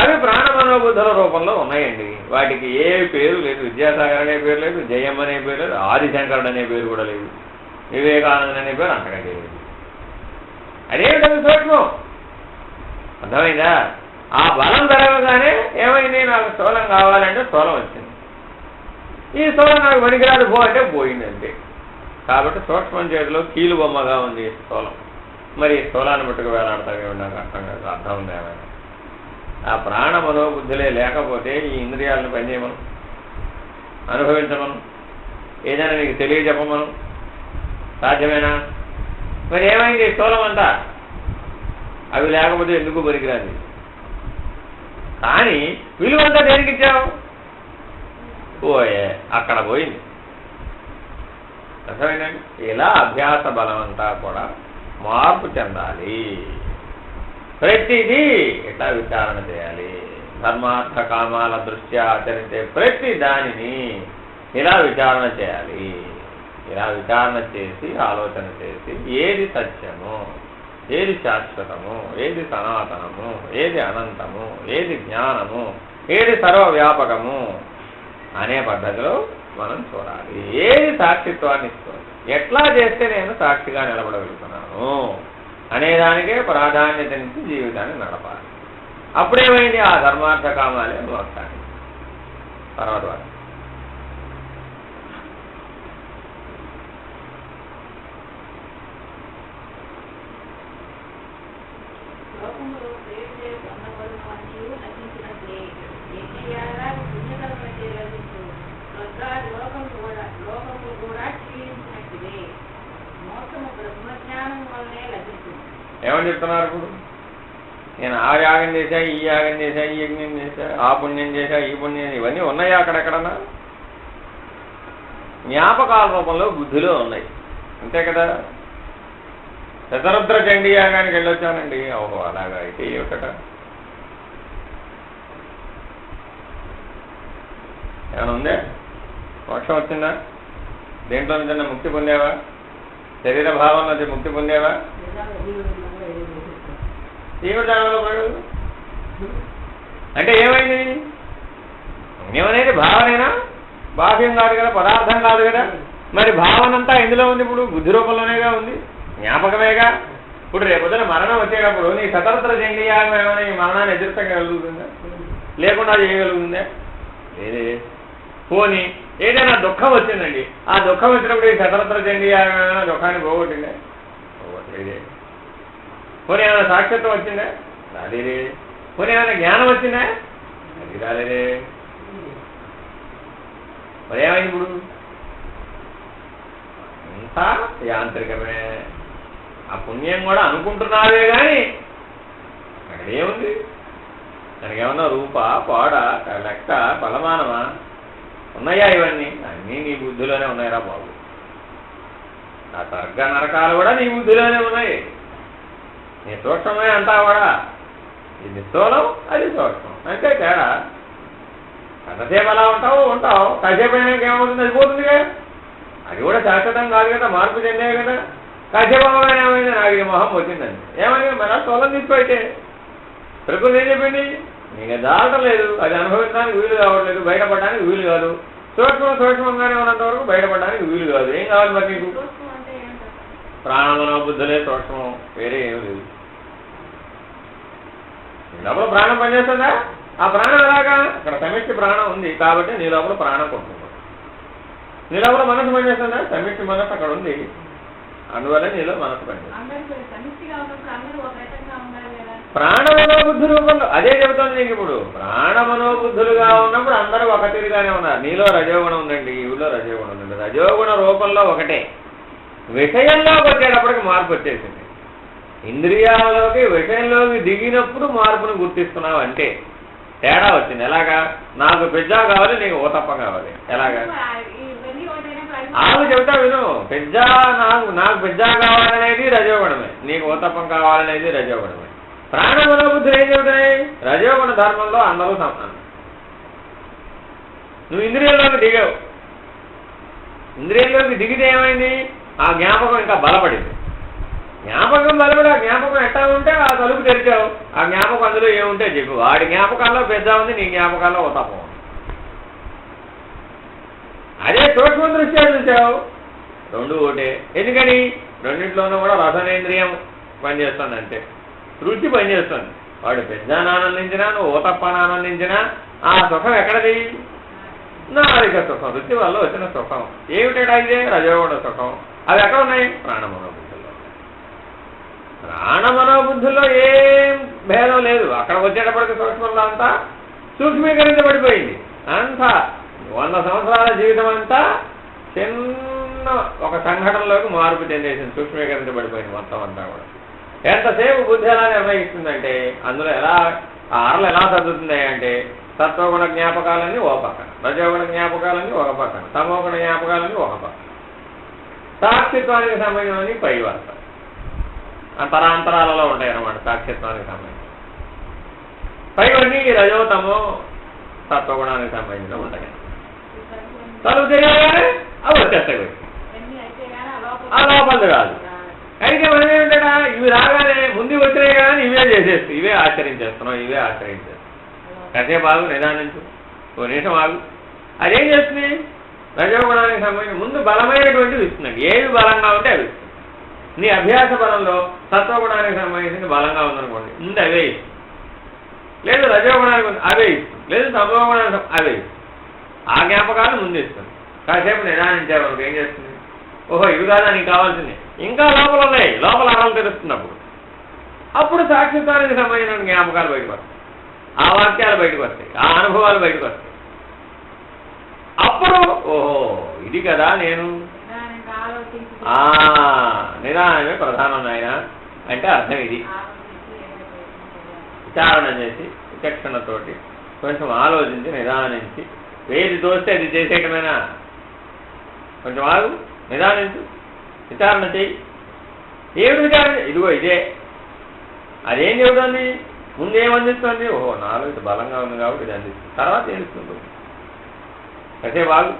అవి ప్రాణమనోబుద్ధుల రూపంలో ఉన్నాయండి. వాటికి ఏ పేరు లేదు. విద్యాసాగర్ అనే పేరు లేదు, జయం అనే పేరు లేదు, ఆదిశంకరుడు అనే పేరు కూడా లేదు, వివేకానంద అనే పేరు అంతకంటే లేదు. అదేమిటది? సూక్ష్మం. అర్థమైందా? ఆ బలం పెరగగానే ఏమైంది? నాకు స్థూలం కావాలంటే స్థూలం వచ్చింది. ఈ స్థూలం నాకు పనికిరాదు పో అంటే పోయిందంటే. కాబట్టి సూక్ష్మం చేతిలో కీలు బొమ్మగా ఉంది స్థూలం. మరి స్థూలాన్ని మట్టుకు వేలాడతామే నాకు అర్థం కాదు. అర్థం ఉంది ఏమైనా? ఆ ప్రాణ మనోబుద్ధులే లేకపోతే ఈ ఇంద్రియాలను పనిచేయమను, అనుభవించమను, ఏదైనా నీకు తెలియజెప్పమను సాధ్యమేనా? మరి ఏమైంది స్థూలం అంతా? అవి లేకపోతే ఎందుకు పనికిరాంది. కానీ విలువంతా దేనికి ఇచ్చావు? పోయే అక్కడ పోయింది. అర్థమైందండి? ఇలా అభ్యాస బలం అంతా కూడా మార్పు చెందాలి. ప్రతిదీ ఇట్లా విచారణ చేయాలి. ధర్మార్థ కామాల దృష్ట్యా ఆచరించే ప్రతి దానిని ఇలా విచారణ చేయాలి. ఇలా విచారణ చేసి ఆలోచన చేసి ఏది సత్యము, ఏది శాశ్వతము, ఏది సనాతనము, ఏది అనంతము, ఏది జ్ఞానము, ఏది సర్వవ్యాపకము అనే పద్ధతిలో మనం చూడాలి. ఏది సాక్షిత్వాన్ని ఇస్తుంది, ఎట్లా చేస్తే నేను సాక్షిగా నిలబడగలుగుతున్నాను అనేదానికే ప్రాధాన్యతనిచ్చి జీవితాన్ని నడపాలి. అప్పుడేమైంది? ఆ ధర్మార్థ కామాలే మొత్తాన్ని. తర్వాత ఏమని చెప్తున్నారు? ఇప్పుడు నేను ఆ యాగం చేశా, ఈ యాగం చేశా, ఈ యజ్ఞం చేశా, ఆ పుణ్యం చేశా, ఈ పుణ్యం, ఇవన్నీ ఉన్నాయా అక్కడెక్కడన్నా? జ్ఞాపకాల రూపంలో బుద్ధిలో ఉన్నాయి, అంతే కదా. శతరుద్ర చండీ యాగానికి వెళ్ళొచ్చానండి. ఓహో అలాగా, అయితే ఏమిట? ఏమైనా ఉందే? మోక్షం వచ్చిందా? దేంట్లో నుంచి ముక్తి పొందావా? శరీర భావం నుంచి ముక్తి పొందావా? ఏమిటి దానివల్ల ప్రయోజనం? అంటే ఏమైంది? పుణ్యమనేది భావనేనా? బాహ్యం కాదు కదా, పదార్థం కాదు కదా. మరి భావన అంతా ఎందులో ఉంది? ఇప్పుడు బుద్ధి రూపంలోనేగా ఉంది, జ్ఞాపకమేగా. ఇప్పుడు రేపొద్దున మరణం వచ్చేటప్పుడు నీ సతరత్ర చండీయాగం ఏమైనా ఈ మరణాన్ని ఎదుర్కోగలుగుతుందా? లేకుండా చేయగలుగుతుందా? లేదే. పోనీ ఏదైనా దుఃఖం వచ్చిందండి, ఆ దుఃఖం వచ్చినప్పుడు ఈ సతరత్ర చండీయాగం ఏమైనా దుఃఖాన్ని పోగొట్టిందే? పోగొట్టలేదే. పోనీ ఏమైనా సాక్షిత్వం వచ్చిందా? రాలేదే. పోనీ ఏమైనా జ్ఞానం వచ్చిందా? అది రాలేదే. మరి ఏమైంది ఇప్పుడు? అంతా యాంత్రికమే. ఆ పుణ్యం కూడా అనుకుంటున్నావే కానీ అక్కడ ఏముంది? దానికి ఏమన్నా రూపా, పాడ, లెక్క, బలమానమా? ఉన్నాయా ఇవన్నీ? అన్నీ నీ బుద్ధిలోనే ఉన్నాయిరా బాబు. ఆ స్వర్గ నరకాలు కూడా నీ బుద్ధిలోనే ఉన్నాయి. నీ సూక్ష్మమే అంతా కూడా. ఇది స్థూలం, అది సూక్ష్మం, అంతే తేడా. ఎంతసేపు అలా ఉంటావు, కాసేపు అయినాక ఏమవుతుంది? అది పోతుందిగా. అది కూడా శాశ్వతం కాదు కదా, మార్పు చెందే కదా. కాసేపు అవ్వగానే ఏమైంది? నాకు ఈ మొహం వచ్చిందండి. ఏమైంది? మరి ఆ స్థూలం తీసిపోయితే ప్రకృతి ఏం చెప్పింది? నీకు దాటం లేదు, అది అనుభవించడానికి వీలు కావట్లేదు, బయటపడడానికి వీలు కాదు. సూక్ష్మంగానే ఉన్నంత వరకు బయటపడడానికి వీలు కాదు. ఏం కావాలి మరి నీకు? ప్రాణమనోబుద్ధులే సూక్ష్మం, వేరే ఏమి లేదు. నీ లోపల ప్రాణం పనిచేస్తుందా? ఆ ప్రాణం ఎలాగా? అక్కడ సమిష్టి ప్రాణం ఉంది కాబట్టి నీ లోపల ప్రాణం కొట్టుకుంటుంది. నీ లోపల మనసు పనిచేస్తుందా? సమిష్టి మనసు అక్కడ ఉంది, అందువల్ల నీలో మనసు పనిచేస్తుంది. ప్రాణమనోబుద్ధి రూపంలో అదే చెబుతుంది నీకు. ఇప్పుడు ప్రాణమనోబుద్ధులుగా ఉన్నప్పుడు అందరూ ఒక తీరుగానే ఉన్నారు. నీలో రజోగుణం ఉందండి, ఈవిలో రజోగుణం ఉందండి. రజోగుణ రూపంలో ఒకటే. విషయంలోకి వచ్చేటప్పటికి మార్పు వచ్చేసింది. ఇంద్రియాలలోకి విషయంలోకి దిగినప్పుడు మార్పును గుర్తిస్తున్నావు అంటే తేడా వచ్చింది. ఎలాగా? నాకు పిజ్జా కావాలి, నీకు ఊతప్ప కావాలి. ఎలాగా? ఆగు చెబుతా విను. పిజ్జా నాకు పిజ్జా కావాలనేది రజోగుణమే, నీకు ఊతప్పం కావాలనేది రజోగుణమే. ప్రాణమనోబుద్ధులు ఏం చెబుతున్నాయి? రజోగుణ ధర్మంలో అందరూ సమానం. నువ్వు ఇంద్రియంలోకి దిగావు. ఇంద్రియంలోకి దిగితే ఏమైంది? ఆ జ్ఞాపకం ఇంకా బలపడింది. జ్ఞాపకం బలపడి ఆ జ్ఞాపకం ఎట్టా ఉంటే ఆ తలుపు తెరిచావు. ఆ జ్ఞాపకం అందులో ఏముంటే చెప్పు. వాడి జ్ఞాపకాల్లో పెద్ద ఉంది, నీ జ్ఞాపకాల్లో ఊతప్పం ఉంది. అదే సూక్ష్మ దృష్ట్యా చూసావు, రెండు ఒకటే. ఎందుకని? రెండింటిలోనూ కూడా రసనేంద్రియం పనిచేస్తుంది, అంతే. రుచి పనిచేస్తుంది. వాడు పెద్దాన్ని ఆనందించినా, నువ్వు ఊతప్పాన్ని ఆనందించినా ఆ సుఖం ఎక్కడది? నాలిక సుఖం, రుచి వల్ల వచ్చిన సుఖం. ఏమిటా ఇదే? రజోగుణ సుఖం. అవి ఎక్కడ ఉన్నాయి? ప్రాణమనోబుద్ధుల్లో. ప్రాణమనోబుద్ధుల్లో ఏం భేదం లేదు. అక్కడికి వచ్చేటప్పటికి సూక్ష్మంలో అంతా సూక్ష్మీకరించబడిపోయింది. అంతా 100 సంవత్సరాల జీవితం అంతా చిన్న ఒక సంఘటనలోకి మార్పు చెందేసింది, సూక్ష్మీకరించబడిపోయింది మొత్తం అంతా కూడా. ఎంతసేపు బుద్ధి ఎలా నిర్ణయిస్తుందంటే అందులో ఎలా ఆ అరలు ఎలా సర్దుతున్నాయి అంటే సత్వగుణ జ్ఞాపకాలన్నీ ఒక పక్కన, రజోగుణ జ్ఞాపకాలన్నీ ఒక పక్కన, తమోగుణ జ్ఞాపకాలన్నీ ఒక పక్కన, సాక్షిత్వానికి సంబంధించిన పై వరుస అంతరాంతరాలలో ఉంటాయి అన్నమాట. సాక్షిత్వానికి సంబంధించి పైవన్నీ రజోతమో సత్వగుణానికి సంబంధించిన ఉంటాయి. తలుపు తెలియగానే అవి వచ్చేస్తాయి, ఆ లోపల కాదు. అయితే మనం ఏమిటా ఇవి రాగానే ముందు వచ్చినాయి కానీ ఇవే చేసేస్తాయి, ఇవే ఆచరించేస్తున్నాం, ఇవే ఆచరించేస్తాం. కాసేపు ఆగు, నిదానించు, ఓ నిమిషం ఆగు. అదేం చేస్తుంది? రజోగుణానికి సంబంధించి ముందు బలమైనటువంటివి ఇస్తుందండి. ఏవి బలంగా ఉంటే అవి ఇస్తుంది. నీ అభ్యాస బలంలో సత్వగుణానికి సంబంధించింది బలంగా ఉందనుకోండి, ముందు అవే ఇస్తుంది. లేదు రజోగుణానికి అవే ఇస్తుంది, లేదు తమోగుణానికి అవే ఇస్తుంది. ఆ జ్ఞాపకాన్ని ముందు ఇస్తుంది. కాసేపు నిదానించేవాళ్ళకి ఏం చేస్తుంది? ఓహో ఇవి కాదా నీకు కావాల్సింది, ఇంకా లోపల ఉన్నాయి, లోపల అరలు తెలుస్తున్నప్పుడు అప్పుడు సాక్షిత్వానికి సంబంధించిన జ్ఞాపకాలు బయటకు వస్తాయి, ఆ వాక్యాలు బయటకు వస్తాయి, ఆ అనుభవాలు బయటకు వస్తాయి. అప్పుడు ఓహో ఇది కదా నేను నిదానమే ప్రధానం నాయన అంటే అర్థం ఇది. విచారణ చేసి విచక్షణతోటి కొంచెం ఆలోచించి నిదానించి ఏది తోస్తే అది చేసేయటమేనా? కొంచెం ఆగు, నిదానించు, విచారణ చెయ్యి. ఏమిటి విచారణ? ఇదిగో ఇదే. అదేం చెబుతుంది? ముందేమందిస్తుంది? ఓహో నాలో ఇది బలంగా ఉంది కాబట్టి ఇది అందిస్తుంది. తర్వాత ఏడుస్తుంది కాసేపు ఆగు.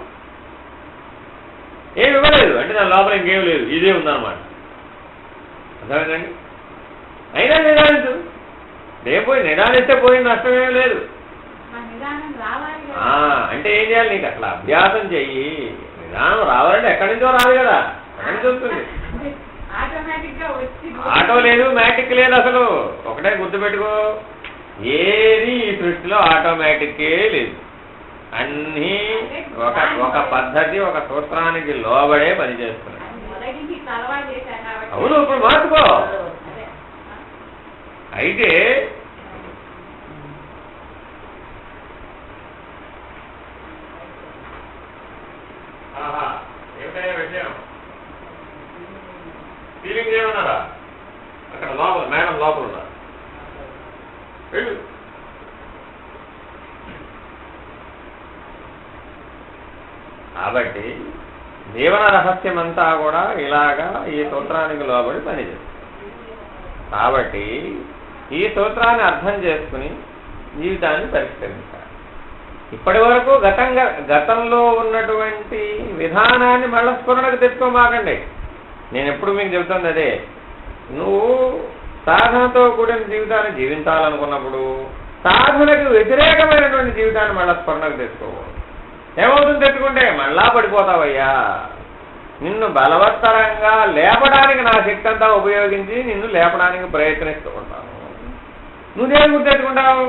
ఏమి ఇవ్వలేదు అంటే దాని లోపల ఇంకేం లేదు, ఇదే ఉందన్నమాట. అర్థమైందండి? అయినా నిదానించు. రేపోయి నిదానిస్తే పోయిన నష్టమేం లేదు. అంటే ఏం చేయాలి? నీకు అట్లా అభ్యాసం చెయ్యి. నిదానం రావాలంటే ఎక్కడి నుంచో రాదు కదా, ఎక్కడి నుంచి వస్తుంది? ఆటో లేదు, మ్యాటిక్ లేదు, అసలు ఒకటే గుర్తుపెట్టుకో. ఏది ఈ సృష్టిలో ఆటోమేటిక్కే లేదు. అన్నీ ఒక పద్ధతి, ఒక సూత్రానికి లోబడే పనిచేస్తున్నాయి. అవును, ఇప్పుడు మార్చుకో. అయితే ఏమిటయ్యా విషయం? ఫీలింగ్ ఏమన్నారా? అక్కడ లోపల మేడం లోపల ఉన్నారు, వెళ్ళు. కాబట్టి జీవన రహస్యం అంతా కూడా ఇలాగా ఈ సూత్రానికి లోబడి పనిచేస్తుంది. కాబట్టి ఈ సూత్రాన్ని అర్థం చేసుకుని జీవితాన్ని పరిష్కరించాలి. ఇప్పటి వరకు గతంలో ఉన్నటువంటి విధానాన్ని మళ్ళా స్ఫురణకు తెచ్చుకోమాకండి. నేను ఎప్పుడు మీకు చెబుతుంది అదే. నువ్వు సాధనతో కూడిన జీవితాన్ని జీవించాలనుకున్నప్పుడు సాధనకు వ్యతిరేకమైనటువంటి జీవితాన్ని మళ్ళా స్ఫురణకు తెచ్చుకోకూడదు. ఏమవుతుంది తెచ్చుకుంటే? మళ్ళా పడిపోతావయ్యా. నిన్ను బలవత్తరంగా లేపడానికి నా శక్తి అంతా ఉపయోగించి నిన్ను లేపడానికి ప్రయత్నిస్తూ ఉంటాను. నువ్వేం గుర్తు తెచ్చుకుంటావు?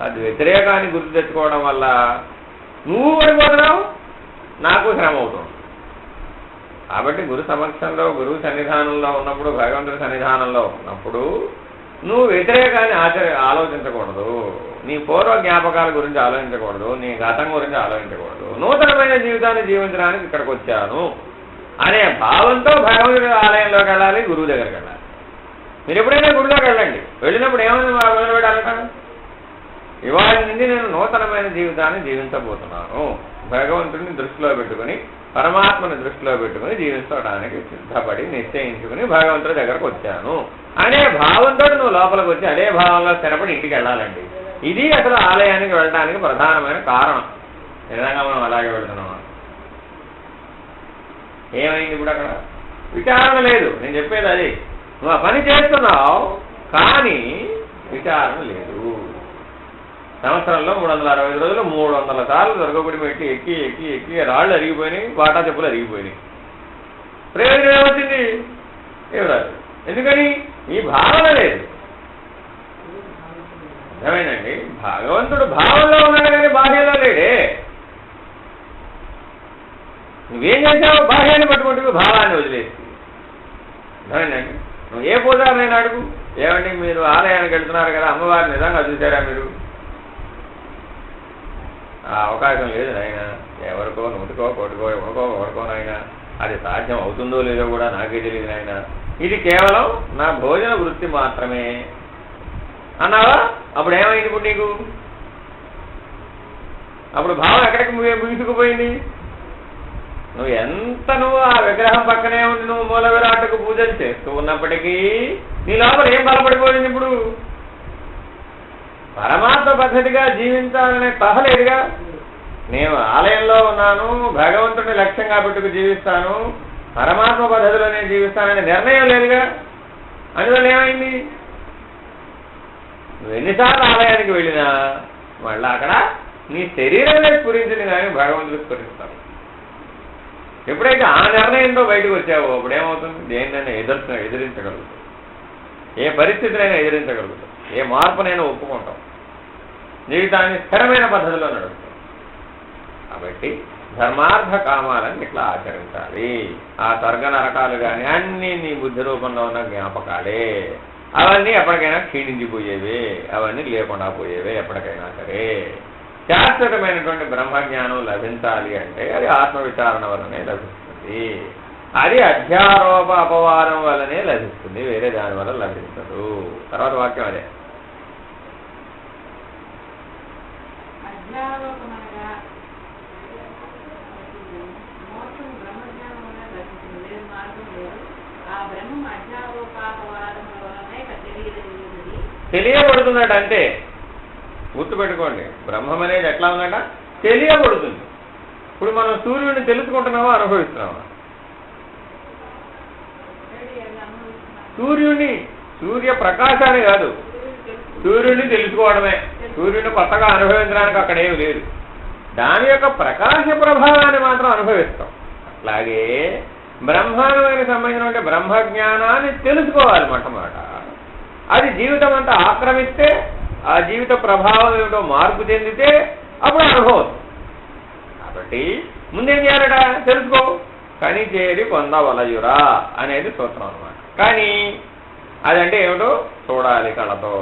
అది వ్యతిరేకాన్ని గుర్తు తెచ్చుకోవడం వల్ల నువ్వు పడిపోతున్నావు, నాకు శ్రమ అవుతుంది. కాబట్టి గురు సమక్షంలో, గురువు సన్నిధానంలో ఉన్నప్పుడు, భగవంతుడి సన్నిధానంలో ఉన్నప్పుడు నువ్వు వ్యతిరేకాన్ని ఆలోచించకూడదు. నీ పూర్వ జ్ఞాపకాల గురించి ఆలోచించకూడదు, నీ గతం గురించి ఆలోచించకూడదు. నూతనమైన జీవితాన్ని జీవించడానికి ఇక్కడికి వచ్చాను అనే భావంతో భగవంతుడి ఆలయంలోకి వెళ్ళాలి, గురువు దగ్గరికి వెళ్ళాలి. మీరు ఎప్పుడైనా గుడిలోకి వెళ్ళండి, వెళ్ళినప్పుడు ఏమైనా మొదలుపెట్టాలట? ఇవాళ నుండి నేను నూతనమైన జీవితాన్ని జీవించబోతున్నాను, భగవంతుడిని దృష్టిలో పెట్టుకుని, పరమాత్మని దృష్టిలో పెట్టుకుని జీవించడానికి సిద్ధపడి నిశ్చయించుకుని భగవంతుడి దగ్గరకు వచ్చాను అనే భావంతో నువ్వు లోపలికి వచ్చి అదే భావంలో స్థిరపడి ఇంటికి వెళ్ళాలండి. ఇది అసలు ఆలయానికి వెళ్ళడానికి ప్రధానమైన కారణం. నిజంగా మనం అలాగే వెళ్తున్నామా? ఏమైంది ఇప్పుడు? అక్కడ విచారణ లేదు. నేను చెప్పేది అది. నువ్వు ఆ పని చేస్తున్నావు కానీ విచారణ లేదు. సంవత్సరంలో 365 రోజులు 300 సార్లు దుర్గగుడి పెట్టి ఎక్కి ఎక్కి ఎక్కి రాళ్ళు అరిగిపోయినాయి, బాటా చెప్పులు అరిగిపోయినాయి. ప్రయోజనం ఏమవుతుంది? ఏం రాదు. ఎందుకని? ఈ భావన లేదు. అర్థమైందండి? భగవంతుడు భావంలో ఉన్నాడు కానీ బాహ్యంలో లేడే. నువ్వేం చేసావు? బాహ్యాన్ని పట్టుకుంటూ భావాన్ని వదిలేసి. అర్థమైందండి? నువ్వు ఏ పూజారినైనా అడుగు, ఏమండి మీరు ఆలయానికి వెళ్తున్నారు కదా, అమ్మవారిని నిజంగా చూసారా మీరు? ఆ అవకాశం లేదు నాయన, ఎవరికో నూటికో కోటికో ఎవరికో ఎవరికోనైనా అది సాధ్యం అవుతుందో లేదో కూడా నాకే తెలియదు నాయన, ఇది కేవలం నా భోజన వృత్తి మాత్రమే అన్నావా? అప్పుడు ఏమైంది ఇప్పుడు నీకు? అప్పుడు భావం ఎక్కడికి ముగిసుకుపోయింది? నువ్వు ఆ విగ్రహం పక్కనే ఉండి నువ్వు మూల విరాటకు పూజలు చేస్తూ ఉన్నప్పటికీ నీ లోపల ఏం బలపడిపోయింది? ఇప్పుడు పరమాత్మ పద్ధతిగా జీవించాలనే తహలేదుగా. నేను ఆలయంలో ఉన్నాను, భగవంతుడిని లక్ష్యంగా పెట్టుకు జీవిస్తాను, పరమాత్మ పద్ధతిలో నేను జీవిస్తాననే నిర్ణయం లేదుగా. అందువల్ల ఏమైంది? నువ్వు ఎన్నిసార్లు ఆలయానికి వెళ్ళినా మళ్ళీ అక్కడ నీ శరీరమే స్ఫురించింది కానీ భగవంతుడు స్ఫురిస్తాడు. ఎప్పుడైతే ఆ నిర్ణయంతో బయటకు వచ్చావో అప్పుడేమవుతుంది? దేన్నైనా ఎదిరించగలుగుతావు, ఏ పరిస్థితినైనా ఎదిరించగలుగుతావు, ఏ మార్పునైనా ఒప్పుకుంటావు, జీవితాన్ని స్థిరమైన పద్ధతిలో నడుపుతావు. కాబట్టి ధర్మార్థ కామాలను ఇట్లా ఆచరించాలి. ఆ స్వర్గ నరకాలు కానీ అన్నీ నీ బుద్ధి రూపంలో ఉన్న జ్ఞాపకాలే. అవన్నీ ఎప్పటికైనా క్షీణించిపోయేవే, అవన్నీ లేకుండా పోయేవే ఎప్పటికైనా సరే. శాశ్వతమైనటువంటి బ్రహ్మజ్ఞానం లభించాలి అంటే అది ఆత్మవిచారణ వల్లనే లభిస్తుంది. అది అధ్యారోప అపవాదం వల్లనే లభిస్తుంది, వేరే దాని వల్ల లభించదు. తర్వాత వాక్యం అదే. తెలియబడుతుందట, అంటే గుర్తుపెట్టుకోండి, బ్రహ్మం అనేది ఎట్లా ఉందట? తెలియబడుతుంది. ఇప్పుడు మనం సూర్యుడిని తెలుసుకుంటున్నామా, అనుభవిస్తున్నామా? సూర్య ప్రకాశాన్ని కాదు, సూర్యుడిని తెలుసుకోవడమే. సూర్యుడిని కొత్తగా అనుభవించడానికి అక్కడేమి లేదు, దాని యొక్క ప్రకాశ ప్రభావాన్ని మాత్రం అనుభవిస్తాం. అట్లాగే బ్రహ్మాండానికి సంబంధించిన బ్రహ్మజ్ఞానాన్ని తెలుసుకోవాలి మొట్టమొదట. అది జీవితం అంతా ఆక్రమిస్తే, ఆ జీవిత ప్రభావం ఏమిటో మార్పు చెందితే అప్పుడు అనుభవం. కాబట్టి ముందేం చేయాలట? తెలుసుకో. కని చేరి పొందవలయురా అనేది సూత్రం అన్నమాట. కానీ అదంటే ఏమిటో చూడాలి కళ్ళతో.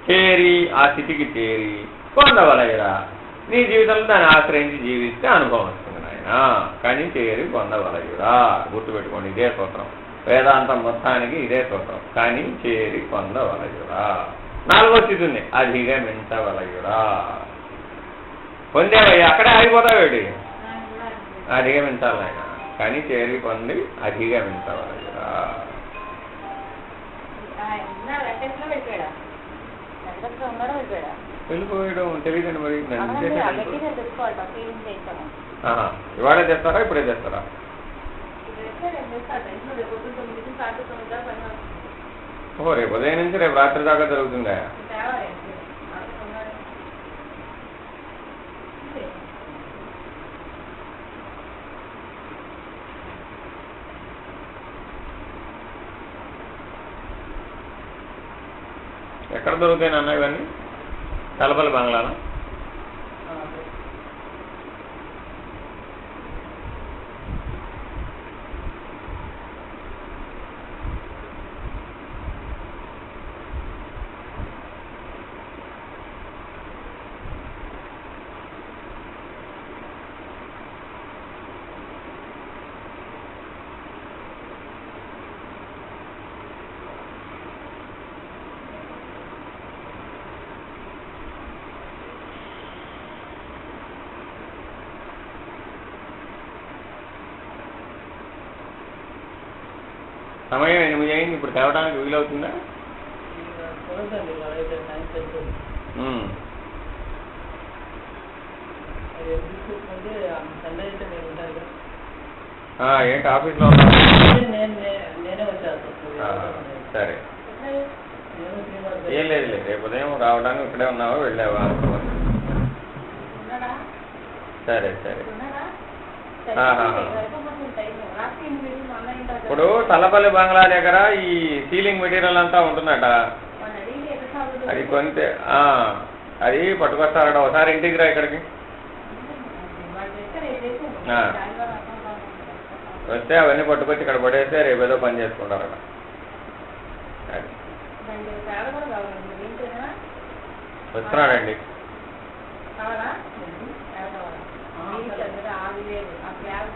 చేరి ఆ స్థితికి చేరి పొందవలయురా, నీ జీవితంలో దాన్ని ఆశ్రయించి జీవిస్తే అనుభవం వస్తుంది నాయన. కని చేరి పొందవలయురా, గుర్తుపెట్టుకోండి, ఇదే సూత్రం. వేదాంతం మొత్తానికి ఇదే సూత్రం. కని చేరి పొందవలయురా. నాలుగో స్థితి ఉంది, అధిగమించవలయురా. పొందేవయ్యా, అక్కడే ఆగిపోతావేటి? అధిగమించాలి ఆయన. కని చేరి పొంది అధిగమించవలయురా. వెళ్ళిపోయడం తెలియదండి మరి. ఇవాళే తెస్తారా, ఇప్పుడే తెస్తారా? ఓ, రేపు ఉదయం నుంచి రేపు రాత్రి దాకా జరుగుతుందా? ఎక్కడ దొరుకుతాయి నాన్న ఇవన్నీ? తలపల్లి బంగ్లానా? సమయం 8 అయింది. ఇప్పుడు తేవడానికి వీలవుతుందా? ఏంటి ఆఫీస్లో ఉన్నా? సరే, ఏం లేదు, రేపు ఉదయం రావడానికి ఇక్కడే ఉన్నావా, వెళ్ళావా? సరే సరే. ఇప్పుడు తలపల్లి బంగ్లా దగ్గర ఈ సీలింగ్ మెటీరియల్ అంతా ఉంటుందట. అది కొంత అది పట్టుకొస్తారట. ఒకసారి ఇంటికి రా ఇక్కడికి. వస్తే అవన్నీ పట్టుకొచ్చి ఇక్కడ పడేస్తే రేపు ఏదో పని చేసుకుంటారట. అది వస్తున్నాడండి. కావాలా? ఆవి లేదు ఆ బ్యాగ్